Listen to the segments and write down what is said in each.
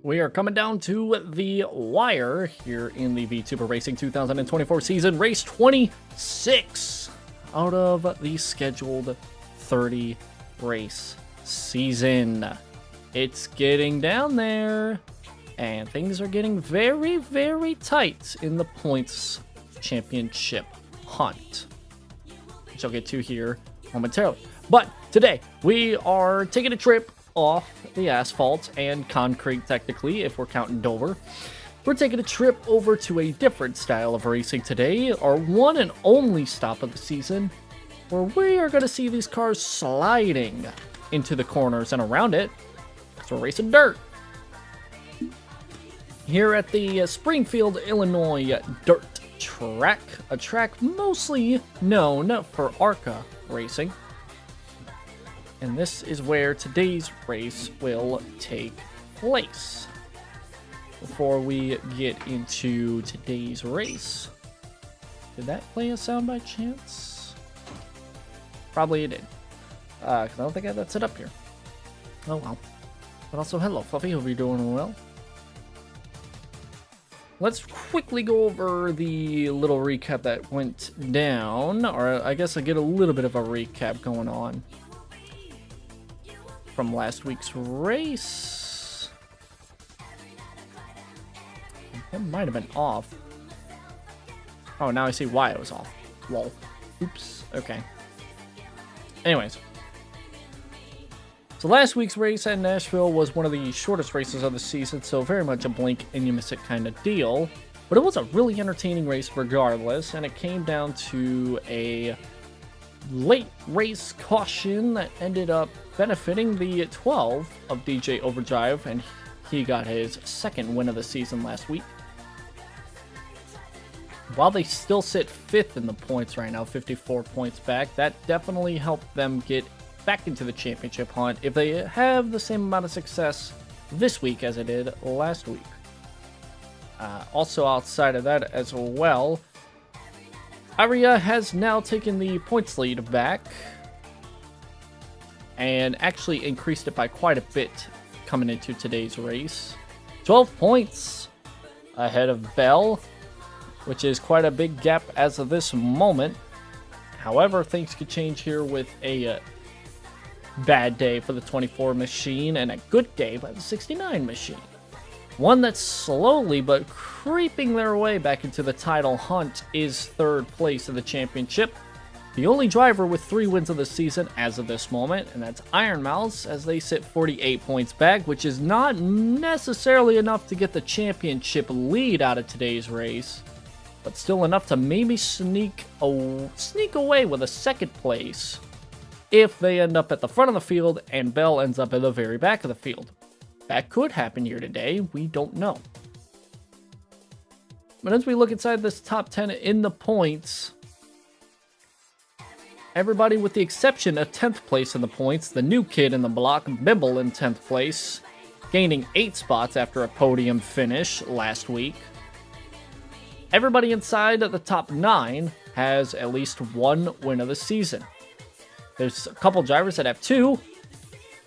We are coming down to the wire here in the VTuber Racing 2024 season, race 26 out of the scheduled 30 race season. It's getting down there, and things are getting very, very tight in the points championship hunt, which I'll get to here momentarily. But today, we are taking a trip off the asphalt and concrete, technically, if we're counting Dover. We're taking a trip over to a different style of racing today, our one and only stop of the season, where we are going to see these cars sliding into the corners and around it. So we're racing dirt. Here at the Springfield, Illinois dirt track, a track mostly known for ARCA racing. And this is where today's race will take place. Before we get into today's race, did that play a sound by chance? Probably it did. Because I don't think I had that set up here. Oh well. But also, hello Fluffy, hope you're doing well. Let's quickly go over the little recap that went down. Or I guess I'll get a little bit of a recap going on from last week's race. That might have been off. Oh, now I see why it was off. Lol. Oops. Okay. Anyways. So last week's race at Nashville was one of the shortest races of the season, so very much a blink and you miss it kind of deal. But it was a really entertaining race regardless, and it came down to a late race caution that ended up benefiting the 12 of DJ Overdrive, and he got his second win of the season last week. While they still sit 5th in the points right now, 54 points back, that definitely helped them get back into the championship hunt if they have the same amount of success this week as they did last week. Also outside of that as well, Aria has now taken the points lead back and actually increased it by quite a bit coming into today's race. 12 points ahead of Bell, which is quite a big gap as of this moment. However, things could change here with a bad day for the 24 machine and a good day by the 69 machine. One that's slowly but creeping their way back into the title hunt is 3rd place in the championship. The only driver with 3 wins of the season as of this moment, and that's Iron Mouse, as they sit 48 points back, which is not necessarily enough to get the championship lead out of today's race, but still enough to maybe sneak away with a 2nd place if they end up at the front of the field and Bell ends up at the very back of the field. That could happen here today, we don't know. But as we look inside this top 10 in the points, everybody with the exception of 10th place in the points, the new kid in the block, Bimble, in 10th place, gaining 8 spots after a podium finish last week. Everybody inside the top 9 has at least 1 win of the season. There's a couple drivers that have 2,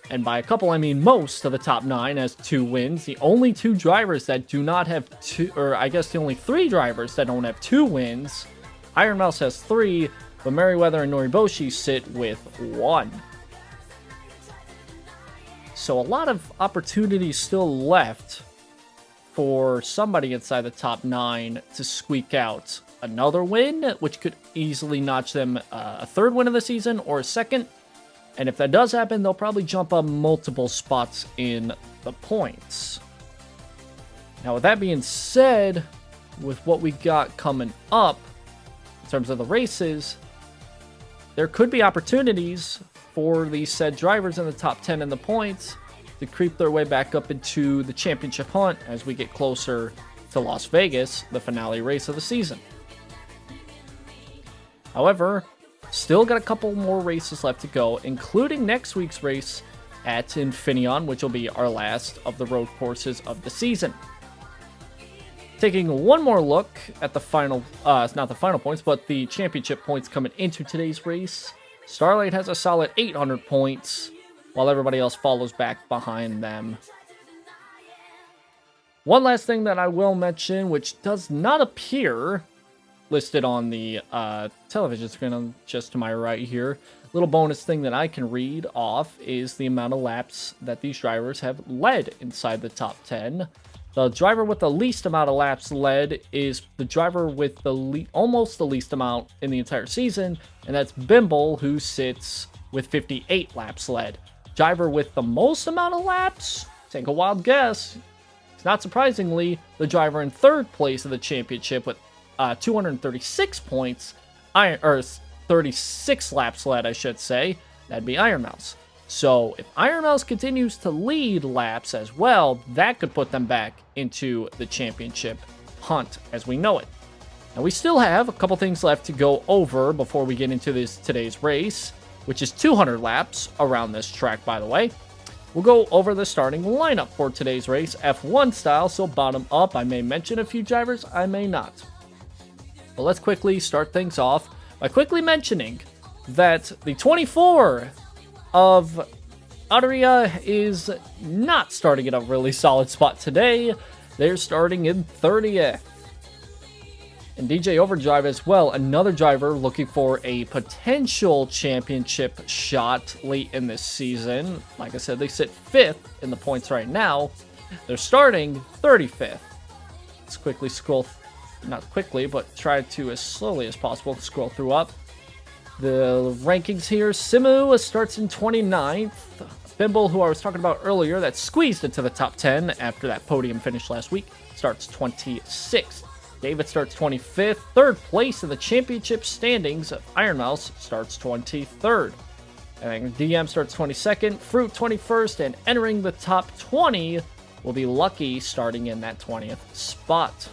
and by a couple I mean most of the top 9 has 2 wins. The only 2 drivers that do not have 2, or I guess the only 3 drivers that don't have 2 wins, Iron Mouse has 3, but Merryweather and Noriboshi sit with 1. So a lot of opportunities still left for somebody inside the top 9 to squeak out another win, which could easily notch them a 3rd win of the season or a 2nd. And if that does happen, they'll probably jump up multiple spots in the points. Now, with that being said, with what we got coming up in terms of the races, there could be opportunities for these said drivers in the top 10 in the points to creep their way back up into the championship hunt as we get closer to Las Vegas, the finale race of the season. However, still got a couple more races left to go, including next week's race at Infineon, which will be our last of the road courses of the season. Taking one more look at the final, not the final points, but the championship points coming into today's race. Starlight has a solid 800 points, while everybody else follows back behind them. One last thing that I will mention, which does not appear listed on the television screen just to my right here. Little bonus thing that I can read off is the amount of laps that these drivers have led inside the top 10. The driver with the least amount of laps led is the driver with the almost the least amount in the entire season, and that's Bimble, who sits with 58 laps led. Driver with the most amount of laps, take a wild guess. Not surprisingly, the driver in third place of the championship with 236 points, or 36 laps led, I should say, that'd be Iron Mouse. So if Iron Mouse continues to lead laps as well, that could put them back into the championship hunt as we know it. Now we still have a couple things left to go over before we get into today's race, which is 200 laps around this track, by the way. We'll go over the starting lineup for today's race, F1 style, so bottom up. I may mention a few drivers, I may not. But let's quickly start things off by quickly mentioning that the 24 of Adria is not starting at a really solid spot today. They're starting in 30th. And DJ Overdrive as well, another driver looking for a potential championship shot late in this season. Like I said, they sit 5th in the points right now. They're starting 35th. Let's quickly scroll, not quickly, but try to as slowly as possible scroll through up. The rankings here, Simu starts in 29th. Bimble, who I was talking about earlier, that squeezed into the top 10 after that podium finish last week, starts 26th. David starts 25th. Third place in the championship standings. Iron Mouse starts 23rd. And DM starts 22nd. Fruit 21st. And entering the top 20 will be Lucky starting in that 20th spot.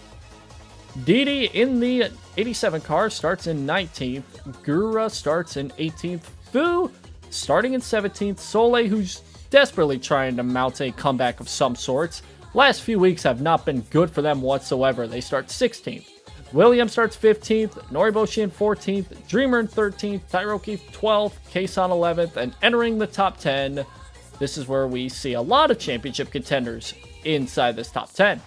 Didi in the 87 car starts in 19th. Gura starts in 18th. Fu starting in 17th. Soleil, who's desperately trying to mount a comeback of some sorts. Last few weeks have not been good for them whatsoever. They start 16th. William starts 15th. Noriboshi in 14th. Dreamer in 13th. Tyroki 12th. Kason 11th. And entering the top 10, this is where we see a lot of championship contenders inside this top 10.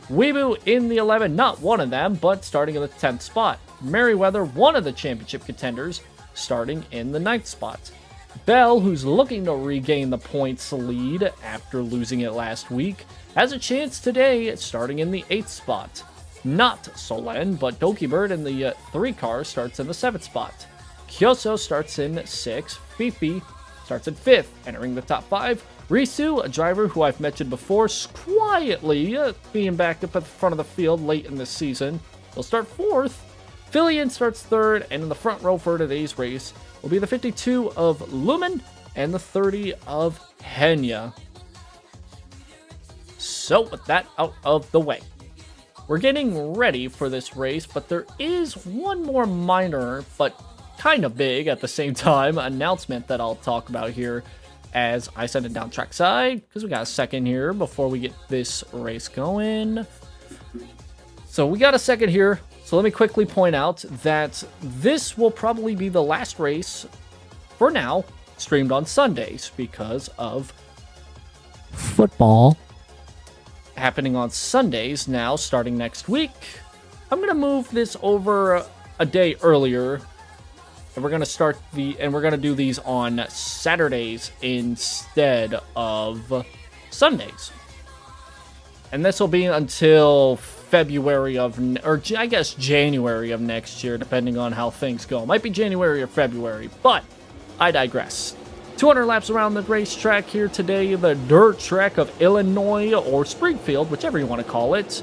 Weebu in the 11, not one of them, but starting in the 10th spot. Merriweather, one of the championship contenders, starting in the 9th spot. Bell, who's looking to regain the points lead after losing it last week, has a chance today starting in the 8th spot. Not Solen, but Doki Bird in the 3 car starts in the 7th spot. Kyoso starts in 6th. Fifi starts in 5th, entering the top 5. Risu, a driver who I've mentioned before, quietly being back up at the front of the field late in this season, will start 4th. Filian starts 3rd, and in the front row for today's race will be the 52 of Lumen and the 30 of Henya. So with that out of the way, we're getting ready for this race, but there is one more minor, but kind of big at the same time, announcement that I'll talk about here as I send it down trackside, because we got a second here before we get this race going. So we got a second here. So let me quickly point out that this will probably be the last race, for now, streamed on Sundays because of football happening on Sundays now, starting next week. I'm going to move this over a day earlier, and we're going to do these on Saturdays instead of Sundays. And this will be until February I guess January of next year, depending on how things go. Might be January or February, but I digress. 200 laps around the racetrack here today, the dirt track of Illinois, or Springfield, whichever you want to call it.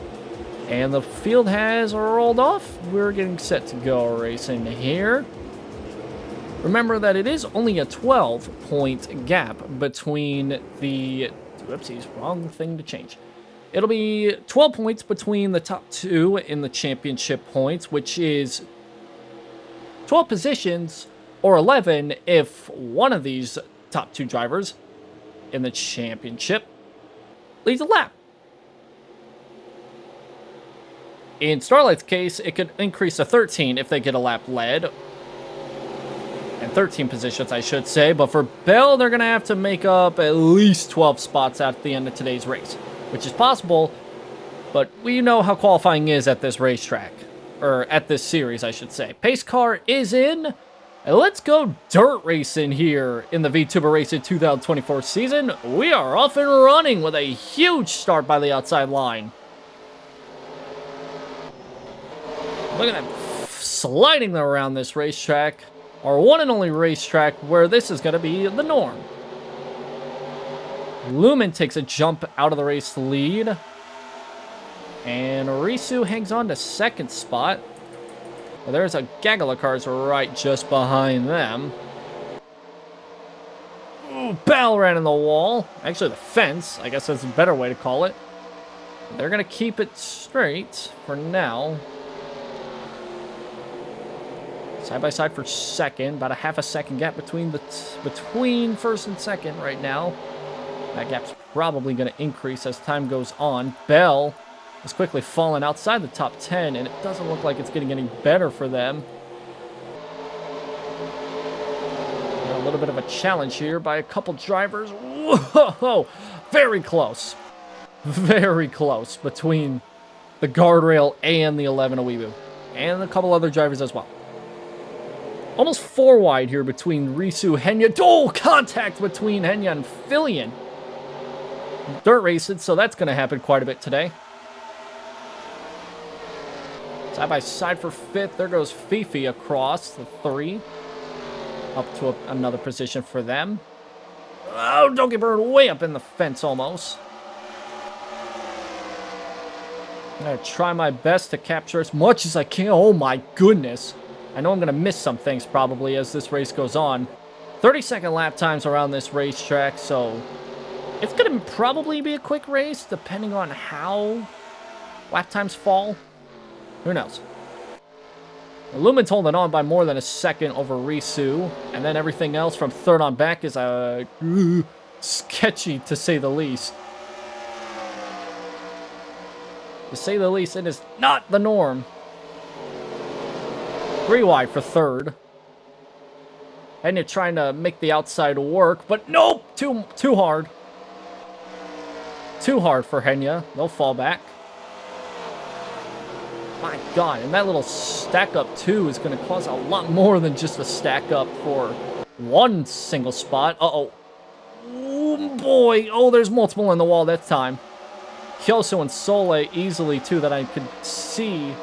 And the field has rolled off. We're getting set to go racing here. Remember that it is only a 12-point gap between the... Whoopsies, wrong thing to change. It'll be 12 points between the top 2 in the championship points, which is 12 positions, or 11 if one of these top 2 drivers in the championship leads a lap. In Starlight's case, it could increase to 13 if they get a lap led. And 13 positions, I should say. But for Bell, they're going to have to make up at least 12 spots at the end of today's race, which is possible But we know how qualifying is at this racetrack. Or at this series, I should say. Pace car is in. And let's go dirt racing here in the VTuber Racing 2024 season. We are off and running with a huge start by the outside line. Look at that, sliding around this racetrack. Our one and only racetrack where this is going to be the norm. Lumen takes a jump out of the race lead. And Risu hangs on to second spot. Well, there's a gaggle of cars right just behind them. Ooh, Bell ran in the wall. Actually, the fence. I guess that's a better way to call it. They're going to keep it straight for now. Side by side for second. About a half a second gap between first and second right now. That gap's probably going to increase as time goes on. Bell is quickly falling outside the top 10, and it doesn't look like it's getting any better for them. A little bit of a challenge here by a couple drivers. Whoa! Very close. Very close between the guardrail and the 11 Aweeboo. And a couple other drivers as well. Almost 4 wide here between Risu, Henya. Oh, contact between Henya and Fillion. Dirt racing, so that's going to happen quite a bit today. Side by side for 5th. There goes Fifi across the 3. Up to another position for them. Oh, don't get burned way up in the fence almost. I'm going to try my best to capture as much as I can. Oh my goodness. I know I'm going to miss some things probably as this race goes on. 30-second lap times around this racetrack, so it's going to probably be a quick race depending on how lap times fall. Who knows? Lumen's holding on by more than a second over Risu, and then everything else from third on back is sketchy to say the least. To say the least, it is not the norm. 3 wide for third. And you're trying to make the outside work, but nope! Too hard. Too hard for Henya. They'll fall back. My God, and that little stack up too is going to cause a lot more than just a stack up for one single spot. Uh-oh. Oh, boy. Oh, there's multiple in the wall that time. Kyoso and Sole easily too that I could see.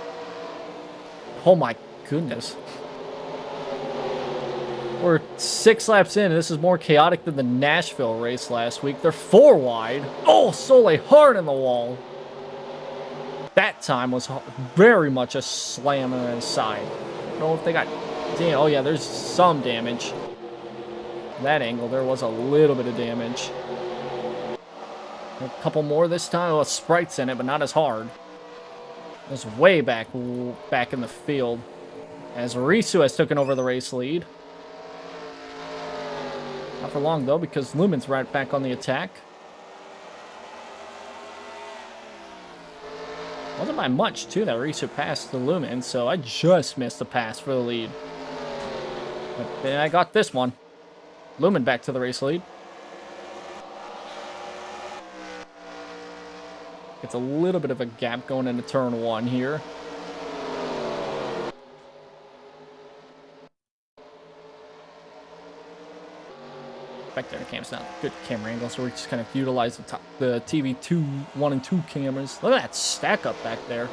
Oh my goodness. We're 6 laps in, and this is more chaotic than the Nashville race last week. They're 4 wide. Oh, Sole hard in the wall. That time was very much a slam on his side. I don't know if they got... Damn, oh yeah, there's some damage. That angle, there was a little bit of damage. A couple more this time. Oh, Sprite's in it, but not as hard. It was way back in the field. As Risu has taken over the race lead. Not for long, though, because Lumen's right back on the attack. Wasn't by much, too, that Risu passed the Lumen, so I just missed the pass for the lead. But then I got this one. Lumen back to the race lead. It's a little bit of a gap going into turn 1 here. Back there, the camera's not good camera angle, so we just kind of utilize the TV 1 and 2 cameras. Look at that stack up back there.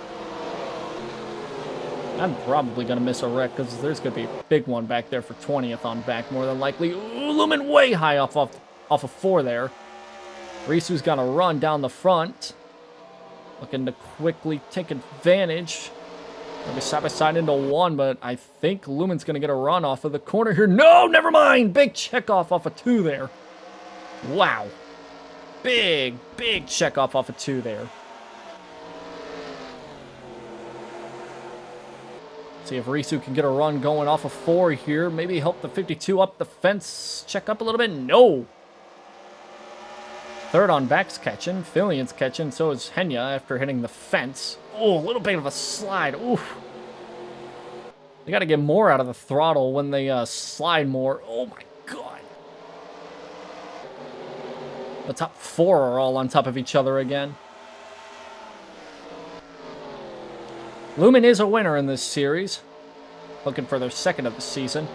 I'm probably going to miss a wreck because there's going to be a big one back there for 20th on back, more than likely. Ooh, Lumen way high off of 4 there. Risu's got to run down the front. Looking to quickly take advantage. Gonna be side by side into 1, but I think Lumen's gonna get a run off of the corner here. No, never mind. Big check off of 2 there. Wow. Big check off of 2 there. See if Risu can get a run going off of 4 here. Maybe help the 52 up the fence. Check up a little bit. No. Third on back's catching. Fillion's catching. So is Henya after hitting the fence. Oh, a little bit of a slide. Oof. They got to get more out of the throttle when they slide more. Oh, my God. The top 4 are all on top of each other again. Lumen is a winner in this series. Looking for their second of the season.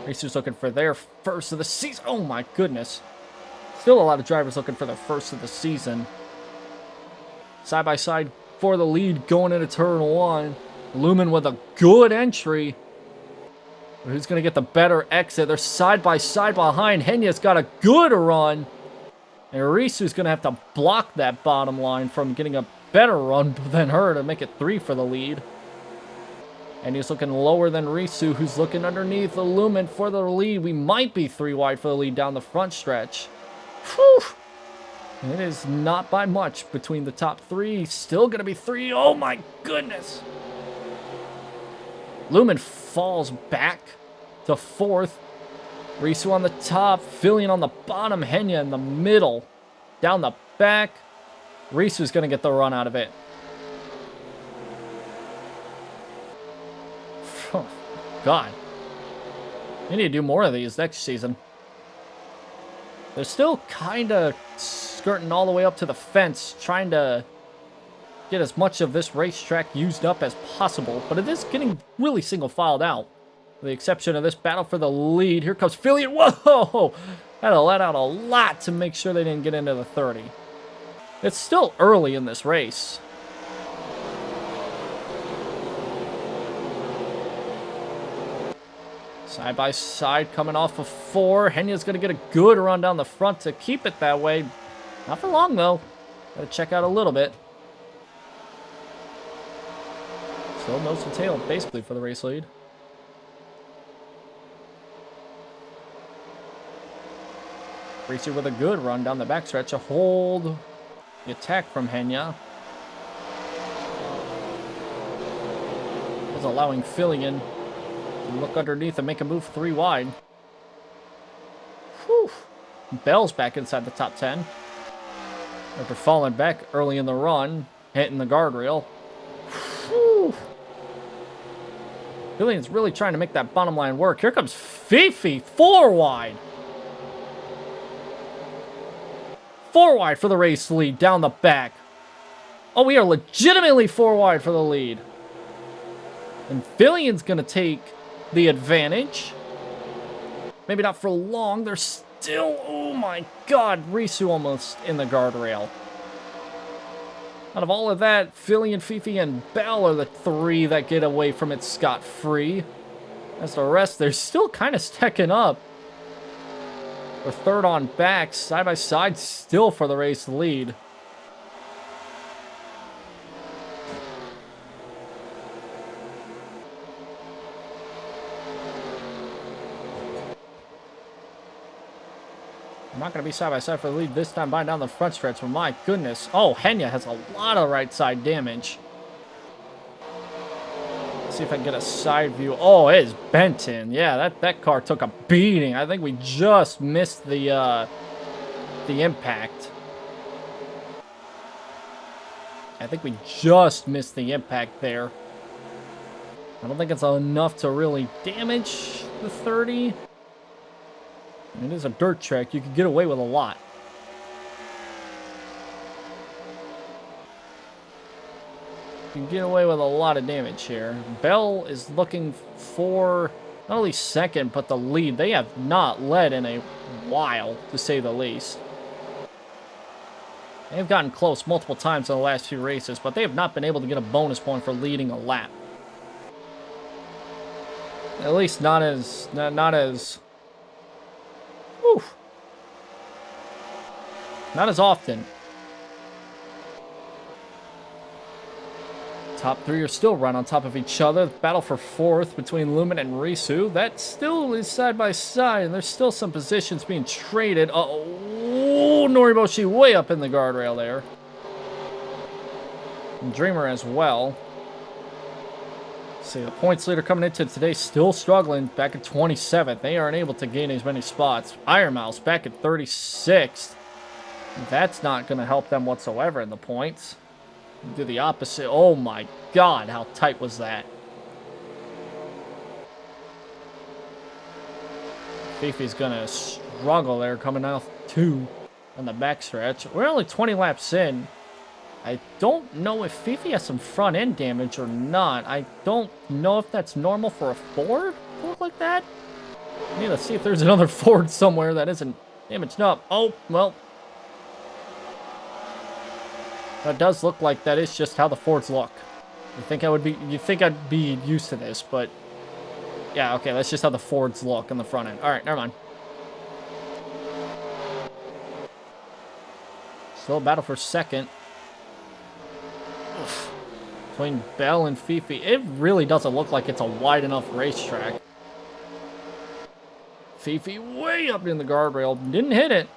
Racers looking for their first of the season. Oh my goodness. Still a lot of drivers looking for their first of the season. Side by side for the lead going into turn 1. Lumen with a good entry. Who's going to get the better exit? They're side by side behind. Henya's got a good run. And Risu's going to have to block that bottom line from getting a better run than her to make it 3 for the lead. And he's looking lower than Risu, who's looking underneath the Lumen for the lead. We might be 3 wide for the lead down the front stretch. Whew. It is not by much between the top 3. Still going to be 3. Oh my goodness. Lumen falls back to 4th. Risu on the top. Fillion on the bottom. Henya in the middle. Down the back. Risu's going to get the run out of it. Oh, God. We need to do more of these next season. They're still kind of skirting all the way up to the fence, trying to get as much of this racetrack used up as possible, but it is getting really single-filed out. With the exception of this battle for the lead. Here comes Fillion. Whoa! Had to let out a lot to make sure they didn't get into the 30. It's still early in this race. Side by side coming off of 4. Henya's going to get a good run down the front to keep it that way. Not for long, though. Got to check out a little bit. Still nose to tail, basically, for the race lead. Risu with a good run down the backstretch to hold the attack from Henya. Was allowing Fillion to look underneath and make a move 3 wide. Whew. Bell's back inside the top 10. After falling back early in the run, hitting the guardrail. Whew. Fillion's really trying to make that bottom line work. Here comes Fifi, 4 wide. 4 wide for the race lead down the back. Oh, we are legitimately 4 wide for the lead. And Fillion's going to take the advantage. Maybe not for long. They're still... Oh my God. Risu almost in the guardrail. Out of all of that, Fillion, Fifi, and Bell are the 3 that get away from it scot-free. As the rest, they're still kind of stacking up. We're 3rd on back, side by side, still for the race lead. I'm not going to be side by side for the lead this time by down the front stretch, but my goodness. Oh, Henya has a lot of right side damage. See if I can get a side view. Oh, it is Benton. Yeah, that car took a beating. I think we just missed the impact. I think we just missed the impact there. I don't think it's enough to really damage the 30. It is a dirt track. You can get away with a lot. You can get away with a lot of damage here. Bell is looking for not only second, but the lead. They have not led in a while, to say the least. They've gotten close multiple times in the last few races, but they have not been able to get a bonus point for leading a lap. At least not as... Whew. Not as often. Top 3 are still right on top of each other. Battle for 4th between Lumen and Risu. That still is side by side, and there's still some positions being traded. Oh, Noriboshi way up in the guardrail there. And Dreamer as well. See, the points leader coming into today still struggling. Back at 27th. They aren't able to gain as many spots. Iron Mouse back at 36th. That's not going to help them whatsoever in the points. Do the opposite. Oh my God, how tight was that? Fifi's gonna struggle there coming off 2 on the backstretch. We're only 20 laps in. I don't know if Fifi has some front end damage or not. I don't know if that's normal for a Ford to look like that. I need to see if there's another Ford somewhere that isn't damaged up. Oh, well. That does look like that is just how the Fords look. You think I'd be used to this, but yeah, okay, that's just how the Fords look on the front end. All right, never mind. Still a battle for second. Oof. Between Bell and Fifi. It really doesn't look like it's a wide enough racetrack. Fifi way up in the guardrail. Didn't hit it.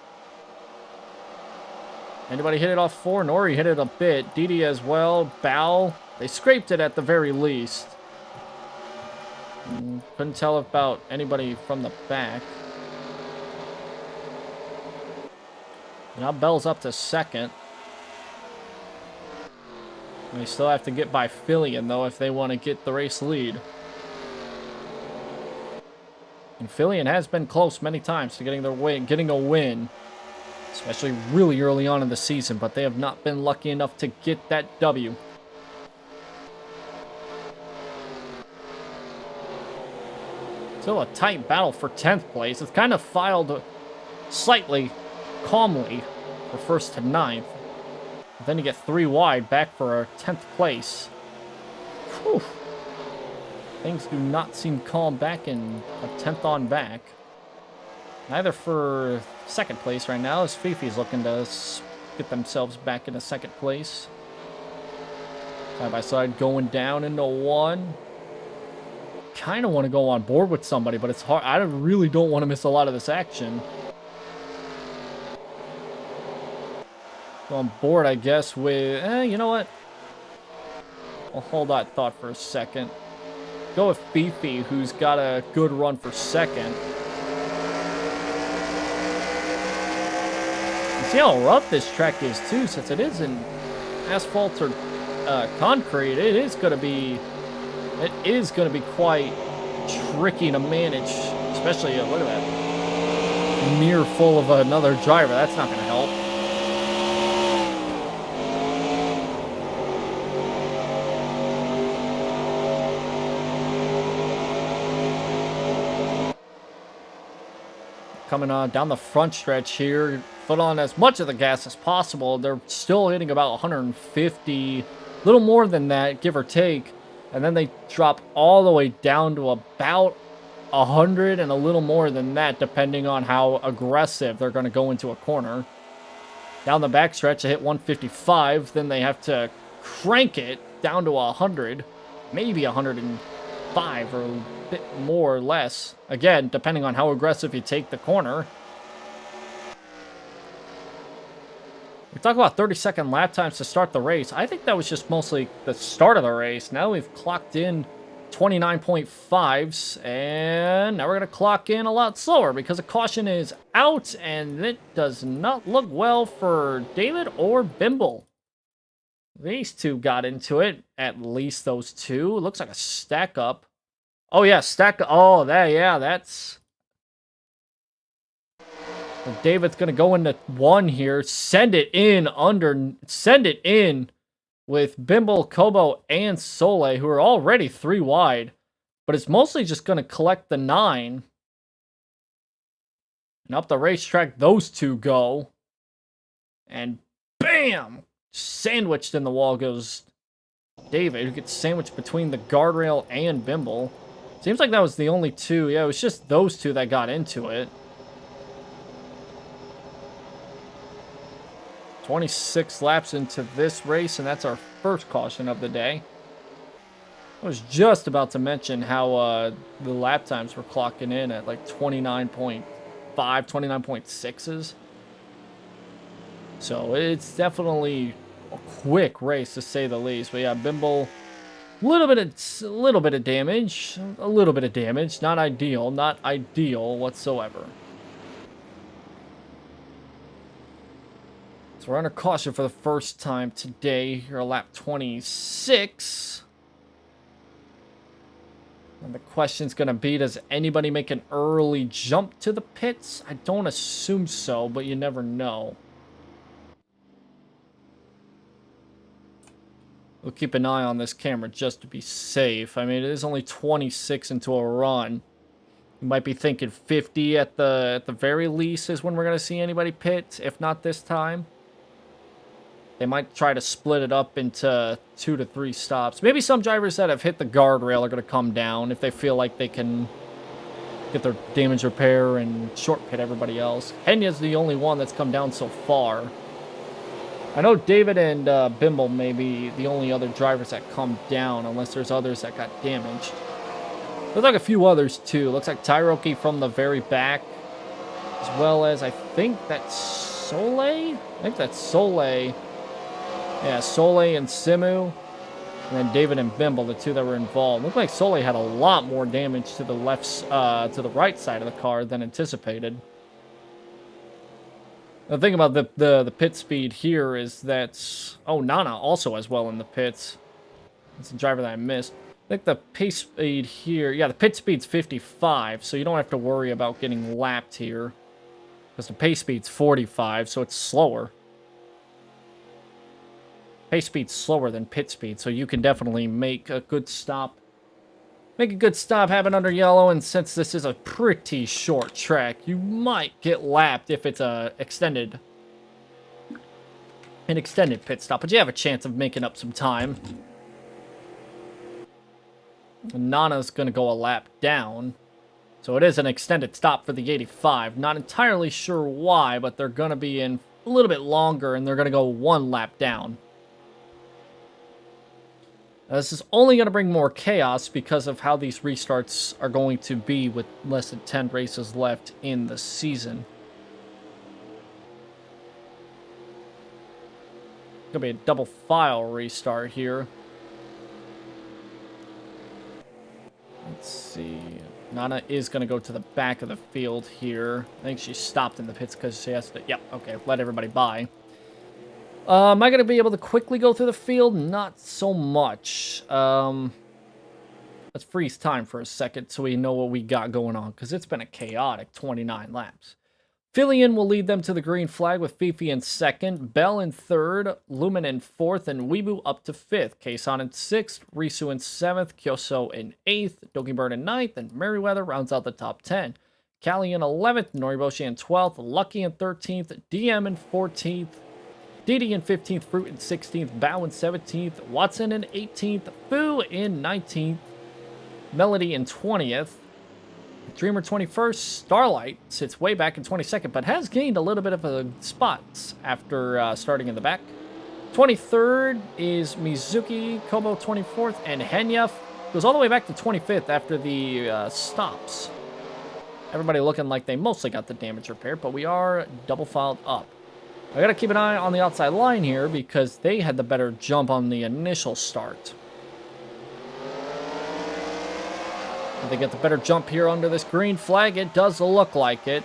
Anybody hit it off 4? Nori hit it a bit. Didi as well. Bao. They scraped it at the very least. Couldn't tell about anybody from the back. Now Bell's up to second. They still have to get by Fillion, though, if they want to get the race lead. And Fillion has been close many times to getting a win. Especially really early on in the season, but they have not been lucky enough to get that W. Still a tight battle for 10th place. It's kind of filed slightly calmly for 1st to 9th. But then you get 3 wide back for a 10th place. Whew. Things do not seem calm back in a 10th on back. Neither for 2nd place right now, as Fifi's looking to get themselves back into 2nd place. Side by side going down into 1. Kind of want to go on board with somebody, but it's hard. I really don't want to miss a lot of this action. Go on board, I guess, with... you know what? I'll hold that thought for a second. Go with Fifi, who's got a good run for 2nd. See how rough this track is, too, since it isn't asphalt or concrete. It is going to be quite tricky to manage, especially, look at that, near full of another driver. That's not going to help. Coming on down the front stretch here, put on as much of the gas as possible. They're still hitting about 150, a little more than that, give or take. And then they drop all the way down to about 100 and a little more than that, depending on how aggressive they're going to go into a corner. Down the backstretch, they hit 155. Then they have to crank it down to 100, maybe 105 or a bit more or less. Again, depending on how aggressive you take the corner. We talk about 30-second lap times to start the race. I think that was just mostly the start of the race. Now we've clocked in 29.5s, and now we're going to clock in a lot slower because a caution is out, and it does not look well for David or Bimble. These two got into it, at least those two. It looks like a stack up. Oh, yeah, stack up. Oh, that's... David's going to go into 1 here. Send it in with Bimble, Kobo, and Soleil, who are already 3 wide. But it's mostly just going to collect the 9. And up the racetrack, those two go. And bam! Sandwiched in the wall goes David, who gets sandwiched between the guardrail and Bimble. Seems like that was the only 2. Yeah, it was just those 2 that got into it. 26 laps into this race, and that's our first caution of the day. I was just about to mention how the lap times were clocking in at like 29.5, 29.6s. So it's definitely a quick race to say the least. But yeah, Bimble, a little bit of damage, not ideal whatsoever. So we're under caution for the first time today. Here, lap 26. And the question's going to be, does anybody make an early jump to the pits? I don't assume so, but you never know. we'll keep an eye on this camera just to be safe. I mean, it is only 26 into a run. You might be thinking 50 at the very least is when we're going to see anybody pit, if not this time. They might try to split it up into 2 to 3 stops. Maybe some drivers that have hit the guardrail are going to come down if they feel like they can get their damage repair and short pit everybody else. Henya's the only one that's come down so far. I know David and Bimble may be the only other drivers that come down, unless there's others that got damaged. Looks like a few others, too. Looks like Tyroki from the very back, as well as, I think that's Soleil? I think that's Soleil. Yeah, Soleil and Simu. And then David and Bimble, the two that were involved. Looked like Soleil had a lot more damage to the to the right side of the car than anticipated. The thing about the pit speed here is that... Oh, Nana also as well in the pits. It's a driver that I missed. I think the pace speed here... Yeah, the pit speed's 55, so you don't have to worry about getting lapped here. Because the pace speed's 45, so it's slower. Pace speed's slower than pit speed, so you can definitely make a good stop. Make a good stop, have it under yellow, and since this is a pretty short track, you might get lapped if it's an extended pit stop, but you have a chance of making up some time. And Nana's going to go a lap down, so it is an extended stop for the 85. Not entirely sure why, but they're going to be in a little bit longer, and they're going to go 1 lap down. This is only going to bring more chaos because of how these restarts are going to be with less than 10 races left in the season. Going to be a double file restart here. Let's see. Nana is going to go to the back of the field here. I think she stopped in the pits because she has to... Yep, okay, let everybody by. Am I going to be able to quickly go through the field? Not so much. Let's freeze time for a second so we know what we got going on, because it's been a chaotic 29 laps. Fillion will lead them to the green flag with Fifi in second, Bell in third, Lumen in fourth, and Weebu up to fifth. Kaysan in sixth, Risu in seventh, Kyoso in eighth, Dokibird in ninth, and Merryweather rounds out the top 10. Callie in 11th, Noriboshi in 12th, Lucky in 13th, DM in 14th, Didi in 15th, Fruit in 16th, Bao in 17th, Watson in 18th, Fu in 19th, Melody in 20th, Dreamer 21st, Starlight sits way back in 22nd, but has gained a little bit of a spots after starting in the back. 23rd is Mizuki, Kobo 24th, and Henya goes all the way back to 25th after the stops. Everybody looking like they mostly got the damage repaired, but we are double filed up. I gotta keep an eye on the outside line here because they had the better jump on the initial start. Did they get the better jump here under this green flag? It does look like it.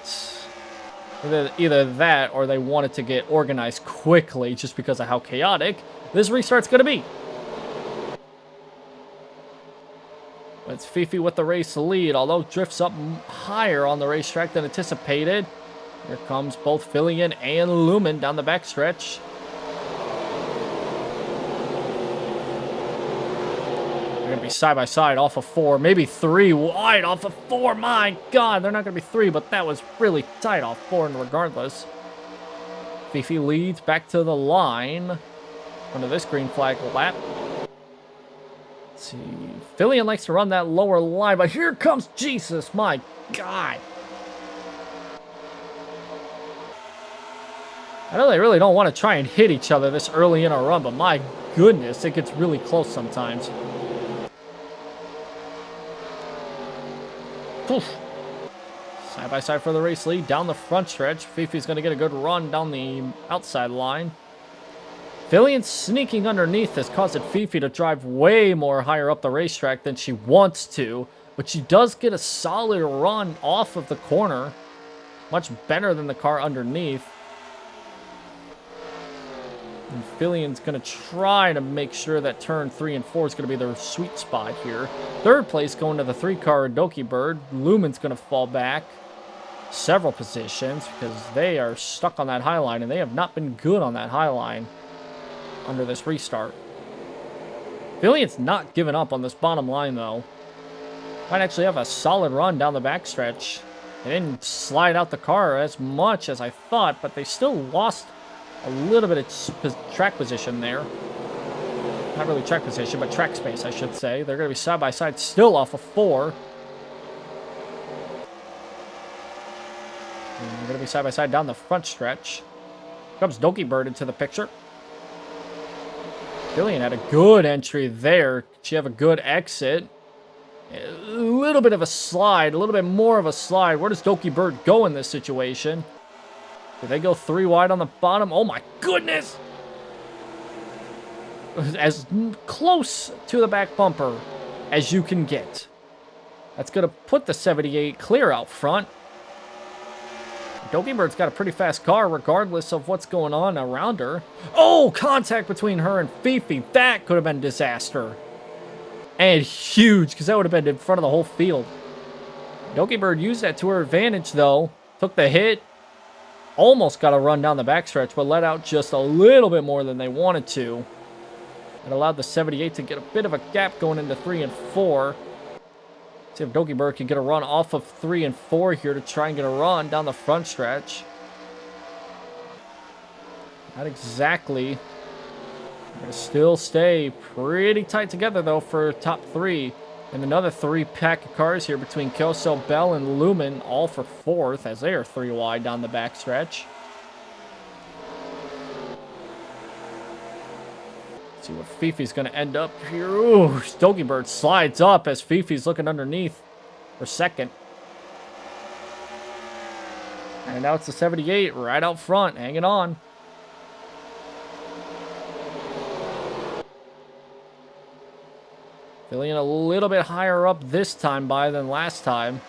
Either that or they wanted to get organized quickly just because of how chaotic this restart's gonna be. It's Fifi with the race lead, although drifts up higher on the racetrack than anticipated. Here comes both Fillion and Lumen down the backstretch. They're going to be side by side off of 4, maybe 3 wide off of 4. My God, they're not going to be 3, but that was really tight off 4 regardless. Fifi leads back to the line under this green flag lap. Let's see. Fillion likes to run that lower line, but here comes Jesus. My God. I know they really don't want to try and hit each other this early in a run, but my goodness, it gets really close sometimes. Poof. Side by side for the race lead down the front stretch. Fifi's going to get a good run down the outside line. Fillion sneaking underneath has caused Fifi to drive way more higher up the racetrack than she wants to, but she does get a solid run off of the corner. Much better than the car underneath. And Fillion's going to try to make sure that turn 3 and 4 is going to be their sweet spot here. Third place going to the 3-car Dokibird. Lumen's going to fall back several positions because they are stuck on that high line, and they have not been good on that high line under this restart. Fillion's not giving up on this bottom line, though. Might actually have a solid run down the backstretch. They didn't slide out the car as much as I thought, but they still lost a little bit of track position there. Not really track position, but track space, I should say. They're going to be side by side, still off of 4. And they're going to be side by side down the front stretch. Comes Donkey Bird into the picture. Fillion had a good entry there. She have a good exit. A little bit of a slide, a little bit more of a slide. Where does Donkey Bird go in this situation? Do they go 3 wide on the bottom? Oh my goodness! As close to the back bumper as you can get. That's going to put the 78 clear out front. Donkey Bird's got a pretty fast car regardless of what's going on around her. Oh, contact between her and Fifi. That could have been disaster. And huge, because that would have been in front of the whole field. Donkey Bird used that to her advantage, though. Took the hit. Almost got a run down the backstretch, but let out just a little bit more than they wanted to. It allowed the 78 to get a bit of a gap going into 3 and 4. See if Donkey Bird can get a run off of 3 and 4 here to try and get a run down the front stretch. Not exactly. They're going to still stay pretty tight together, though, for top 3. And another 3 pack of cars here between Kelso, Bell, and Lumen, all for 4th, as they are 3 wide down the backstretch. See what Fifi's going to end up here. Ooh, Donkey Bird slides up as Fifi's looking underneath for 2nd. And now it's the 78 right out front, hanging on. Fillion a little bit higher up this time than last time.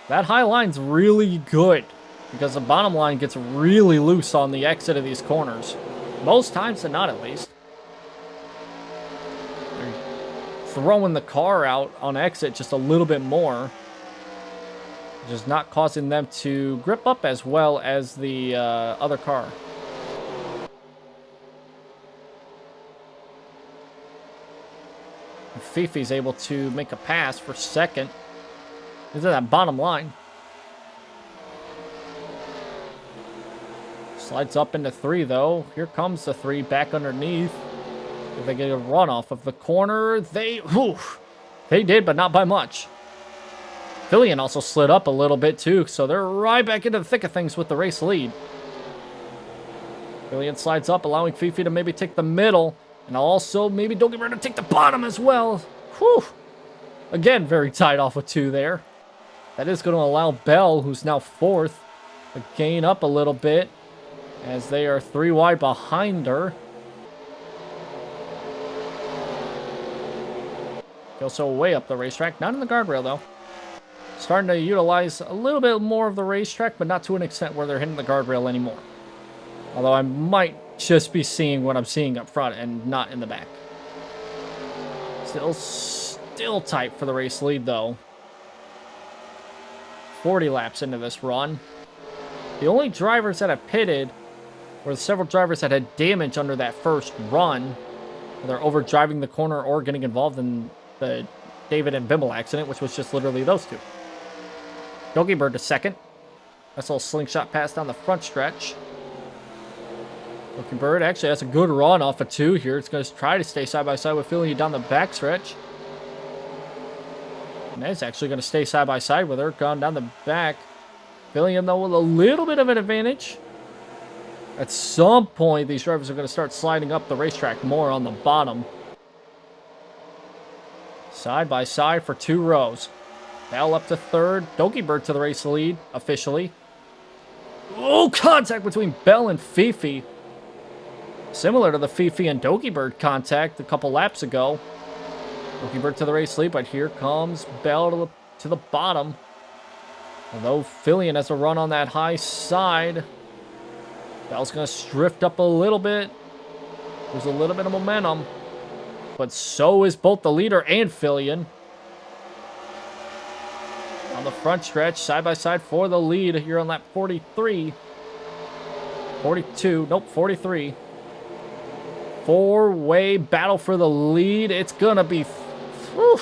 That high line's really good, because the bottom line gets really loose on the exit of these corners. Most times than not, at least. They're throwing the car out on exit just a little bit more. Just not causing them to grip up as well as the other car. And Fifi's able to make a pass for 2nd. Into that bottom line. Slides up into 3, though. Here comes the 3 back underneath. If they get a run off of the corner, they did, but not by much. Fillion also slid up a little bit, too, so they're right back into the thick of things with the race lead. Fillion slides up, allowing Fifi to maybe take the middle, and also maybe Donkey Bird to take the bottom as well. Whew. Again, very tight off of 2 there. That is going to allow Bell, who's now 4th, to gain up a little bit, as they are 3 wide behind her. Also way up the racetrack. Not in the guardrail, though. Starting to utilize a little bit more of the racetrack, but not to an extent where they're hitting the guardrail anymore. Although I might just be seeing what I'm seeing up front and not in the back. Still tight for the race lead, though. 40 laps into this run. The only drivers that have pitted were several drivers that had damage under that first run. They're over driving the corner or getting involved in the David and Bimble accident, which was just literally those 2. Donkey Bird to 2nd. Nice little slingshot pass down the front stretch. Donkey Bird actually has a good run off of 2 here. It's going to try to stay side by side with Fillion down the backstretch. And it's actually going to stay side by side with her, gone down the back. Fillion, though, with a little bit of an advantage. At some point, these drivers are going to start sliding up the racetrack more on the bottom. Side by side for 2 rows. Bell up to 3rd. Donkey Bird to the race lead, officially. Oh, contact between Bell and Fifi. Similar to the Fifi and Donkey Bird contact a couple laps ago. Donkey Bird to the race lead, but here comes Bell to the bottom. Although Fillion has a run on that high side. Bell's going to drift up a little bit. There's a little bit of momentum. But so is both the leader and Fillion. On the front stretch, side by side for the lead here on lap 43. 42, nope, 43. Four-way battle for the lead. It's gonna be... Whew,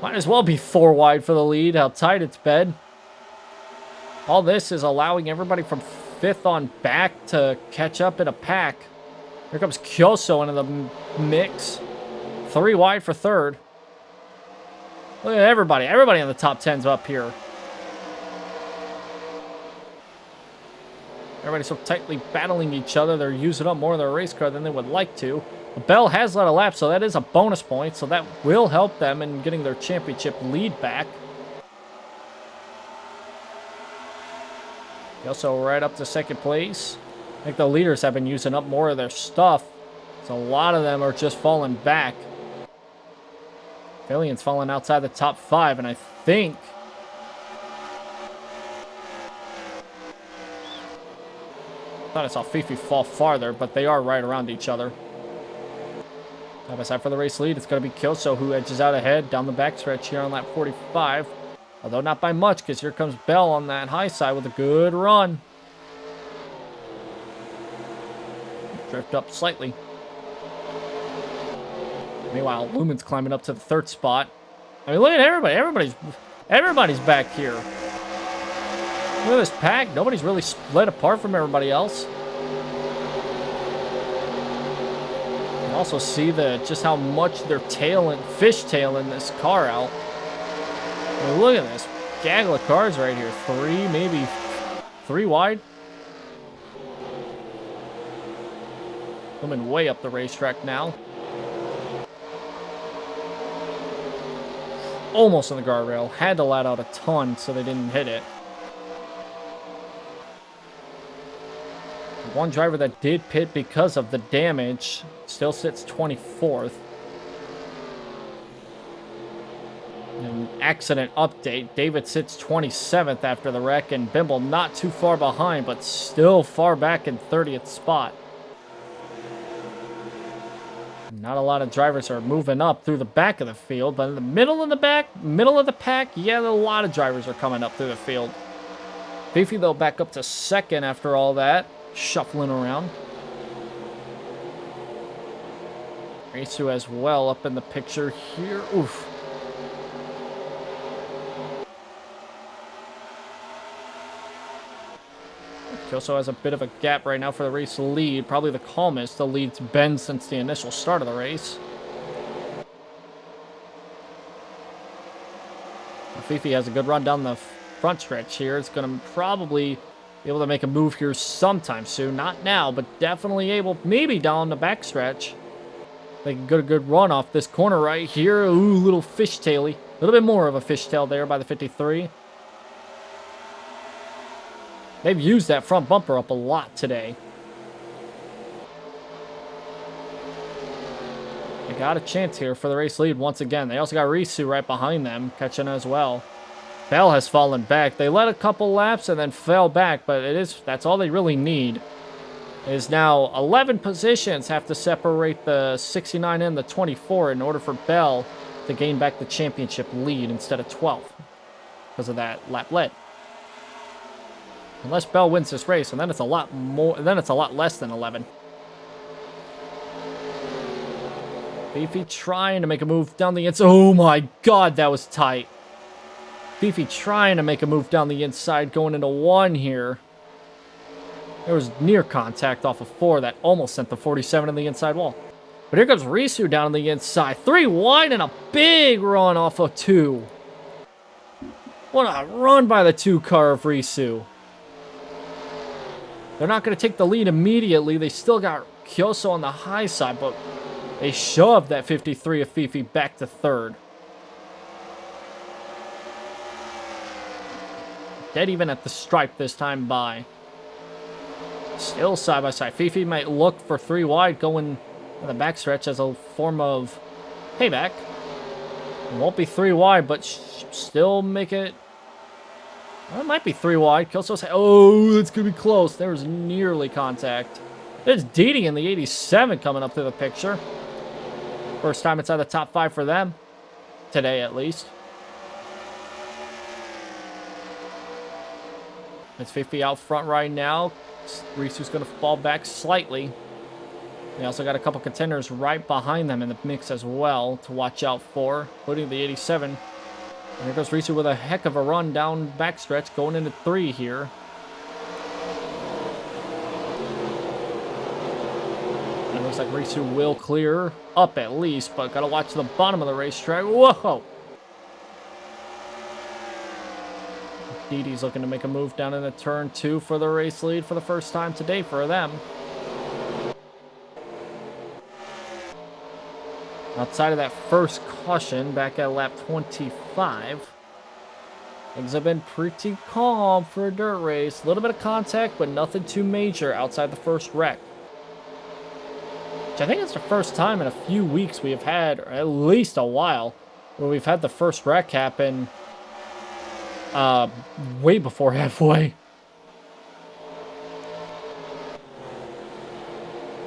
might as well be 4 wide for the lead, how tight it's been. All this is allowing everybody from 5th on back to catch up in a pack. Here comes Kyoso into the mix. 3 wide for 3rd. Look at everybody. Everybody in the top 10's up here. Everybody's so tightly battling each other. They're using up more of their race car than they would like to. Bell has led a lap, so that is a bonus point. So that will help them in getting their championship lead back. Also right up to 2nd place. I think the leaders have been using up more of their stuff. So a lot of them are just falling back. Alien's falling outside the top 5, and I think... thought I saw Fifi fall farther, but they are right around each other. Side by side for the race lead, it's going to be Kyoso who edges out ahead down the backstretch here on lap 45. Although not by much, because here comes Bell on that high side with a good run. Drift up slightly. Meanwhile, Lumen's climbing up to the 3rd spot. I mean, look at everybody. Everybody's back here. Look at this pack. Nobody's really split apart from everybody else. You can also see just how much they're fishtailing this car out. I mean, look at this gaggle of cars right here. 3, maybe 3 wide. Coming way up the racetrack now. Almost on the guardrail. Had to let out a ton so they didn't hit it. One driver that did pit because of the damage still sits 24th. An accident update. David sits 27th after the wreck, and Bimble not too far behind, but still far back in 30th spot. Not a lot of drivers are moving up through the back of the field, but in the middle of the pack, yeah, a lot of drivers are coming up through the field. Fifi, though, back up to 2nd after all that. Shuffling around. Risu as well up in the picture here. Oof. Kyoso has a bit of a gap right now for the race lead. Probably the calmest the lead's been since the initial start of the race. Fifi has a good run down the front stretch here. It's going to probably be able to make a move here sometime soon. Not now, but definitely able, maybe down the back stretch. They can get a good run off this corner right here. Ooh, little fishtaily. A little bit more of a fishtail there by the 53. They've used that front bumper up a lot today. They got a chance here for the race lead once again. They also got Risu right behind them, catching as well. Bell has fallen back. They led a couple laps and then fell back, but that's all they really need. Is now 11 positions have to separate the 69 and the 24 in order for Bell to gain back the championship lead instead of 12 because of that lap lead. Unless Bell wins this race, and then it's a lot more. Then it's a lot less than 11. Fifi trying to make a move down the inside. Oh my God, that was tight. Fifi trying to make a move down the inside, going into 1 here. There was near contact off of 4 that almost sent the 47 in the inside wall. But here comes Risu down on the inside. 3 wide and a big run off of 2. What a run by the 2 car of Risu. They're not going to take the lead immediately. They still got Kyoso on the high side, but they shoved that 53 of Fifi back to 3rd. Dead even at the stripe this time by. Still side by side. Fifi might look for 3 wide going in the backstretch as a form of payback. It won't be 3 wide, but still make it. Well, it might be 3 wide. Kyoso's. Oh, it's going to be close. There was nearly contact. There's Didi in the 87 coming up through the picture. First time inside the top 5 for them. Today, at least. It's Fifi out front right now. Risu's going to fall back slightly. They also got a couple contenders right behind them in the mix as well to watch out for, including the 87. And here goes Risu with a heck of a run down backstretch, going into 3 here. And it looks like Risu will clear up at least, but gotta watch the bottom of the racetrack. Whoa! Didi's looking to make a move down into turn 2 for the race lead for the first time today for them. Outside of that first caution back at lap 25, things have been pretty calm for a dirt race. A little bit of contact, but nothing too major outside the first wreck. Which I think it's the first time in a few weeks we have had, or at least a while, where we've had the first wreck happen way before halfway.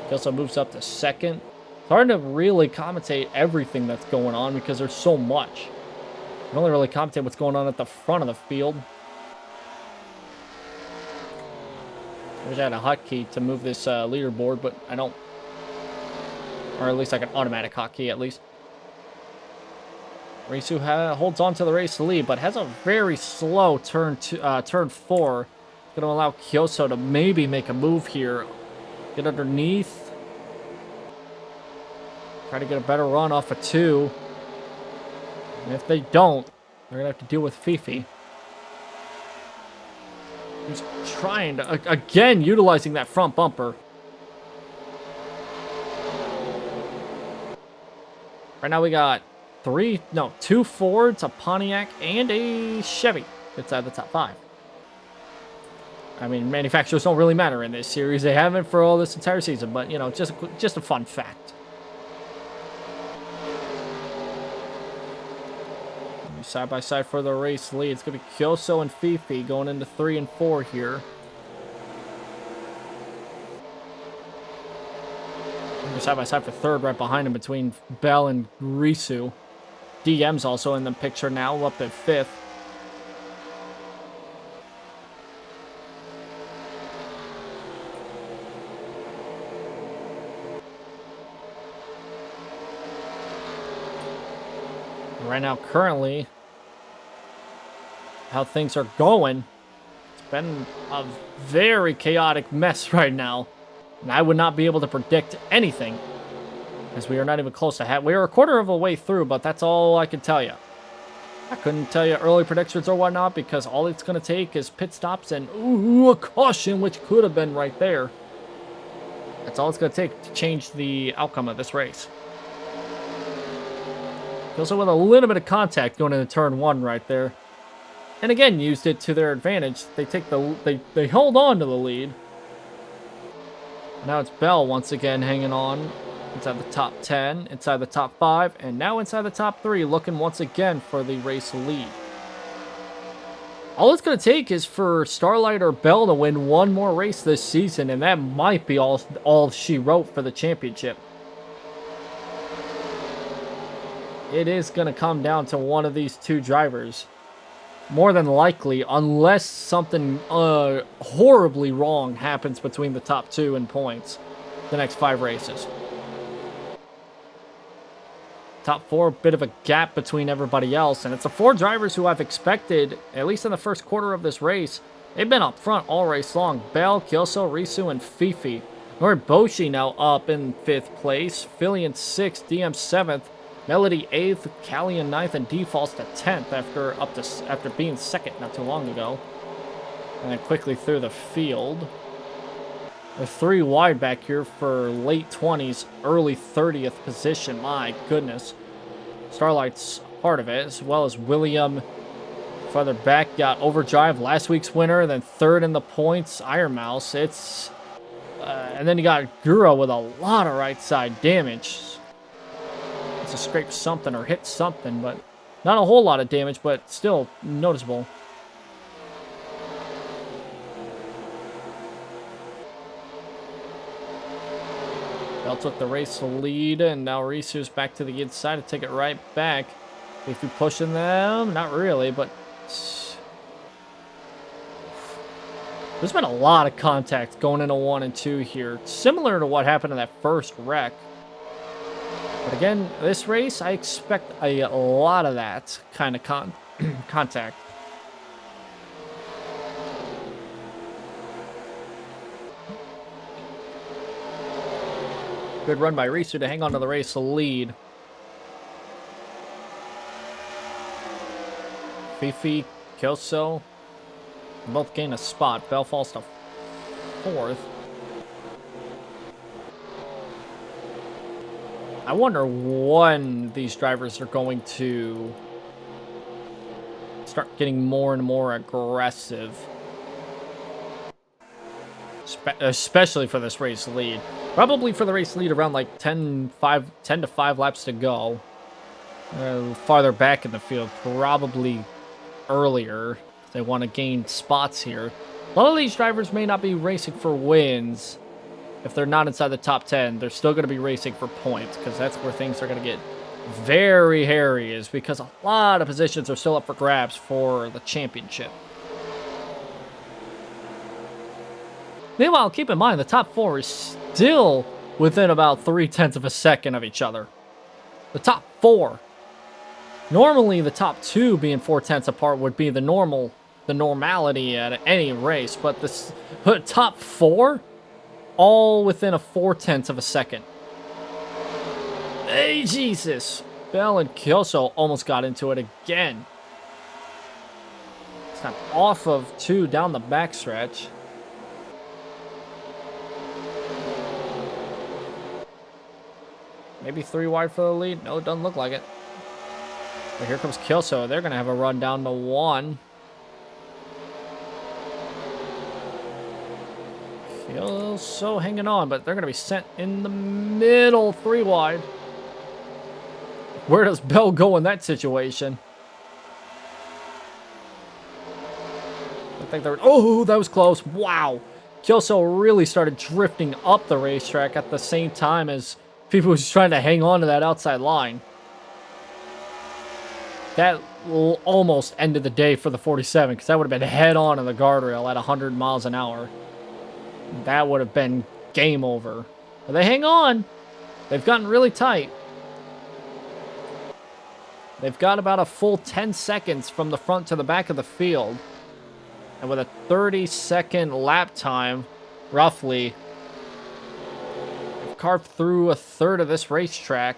He also moves up to second. It's hard to really commentate everything that's going on because there's so much. You can only really commentate what's going on at the front of the field. I wish I had a hotkey to move this leaderboard, but I don't. Or at least like an automatic hotkey at least. Risu holds on to the race lead, but has a very slow turn 4. Going to allow Kyoso to maybe make a move here. Get underneath. Try to get a better run off of 2. And if they don't, they're going to have to deal with Fifi. He's trying to, again, utilizing that front bumper. Right now we got 2 Fords, a Pontiac, and a Chevy inside the top 5. I mean, manufacturers don't really matter in this series. They haven't for all this entire season, but, you know, just a fun fact. Side by side for the race lead. It's going to be Kyoso and Fifi going into 3 and 4 here. They're side by side for third, right behind him between Bell and Risu. DM's also in the picture now, up at 5th. Right now, currently, how things are going, it's been a very chaotic mess right now. And I would not be able to predict anything, as we are not even close to half. We are a quarter of a way through, but that's all I can tell you. I couldn't tell you early predictions or whatnot, because all it's going to take is pit stops and, ooh, a caution, which could have been right there. That's all it's going to take to change the outcome of this race. Also with a little bit of contact going into turn 1 right there. And again, used it to their advantage. They hold on to the lead. Now it's Bell once again hanging on inside the top 10, inside the top 5, and now inside the top 3, looking once again for the race lead. All it's going to take is for Starlight or Bell to win one more race this season, and that might be all she wrote for the championship. It is going to come down to one of these 2 drivers. More than likely, unless something horribly wrong happens between the top 2 in points the next 5 races. Top 4, a bit of a gap between everybody else, and it's the 4 drivers who I've expected, at least in the first quarter of this race, they've been up front all race long. Bell, Kyoso, Risu, and Fifi. Noriboshi now up in 5th place, Philly in 6th, DM 7th, Melody 8th, Callie in 9th, and D falls to 10th after being 2nd not too long ago. And then quickly through the field. They're 3 wide back here for late 20s, early 30th position. My goodness. Starlight's part of it, as well as William. Farther back, got Overdrive, last week's winner, then 3rd in the points, Iron Mouse. It's... and then you got Guro with a lot of right side damage. To scrape something or hit something, but not a whole lot of damage, but still noticeable. Bell took the race lead, and now Risu's back to the inside to take it right back. If you pushing them, not really, but There's been a lot of contact going into 1 and 2 here, similar to what happened in that first wreck. But again, this race, I expect a lot of that kind of contact. Good run by Risu to hang on to the race lead. Fifi, Kelso, both gain a spot. Bell falls to 4th. I wonder when these drivers are going to start getting more and more aggressive. Especially for this race lead. Probably for the race lead around like 10 to 5 laps to go. Farther back in the field, probably earlier. They want to gain spots here. A lot of these drivers may not be racing for wins. If they're not inside the top 10, they're still going to be racing for points, because that's where things are going to get very hairy, is because a lot of positions are still up for grabs for the championship. Meanwhile, keep in mind, the top 4 is still within about 0.3 of a second of each other. The top 4. Normally, the top 2 being 0.4 apart would be the normality at any race, but the top 4, all within a 0.4 of a second. Hey, Jesus! Bell and Kyoso almost got into it again. It's not off of 2 down the backstretch. Maybe 3 wide for the lead. No, it doesn't look like it. But here comes Kyoso. They're going to have a run down to 1. Kyoso hanging on, but they're going to be sent in the middle. 3 wide. Where does Bell go in that situation? I think they're... Oh, that was close. Wow. Kyoso really started drifting up the racetrack at the same time as people was trying to hang on to that outside line. That almost ended the day for the 47, because that would have been head on in the guardrail at 100 miles an hour. That would have been game over. But they hang on. They've gotten really tight. They've got about a full 10 seconds from the front to the back of the field. And with a 30-second lap time, roughly, they've carved through a third of this racetrack.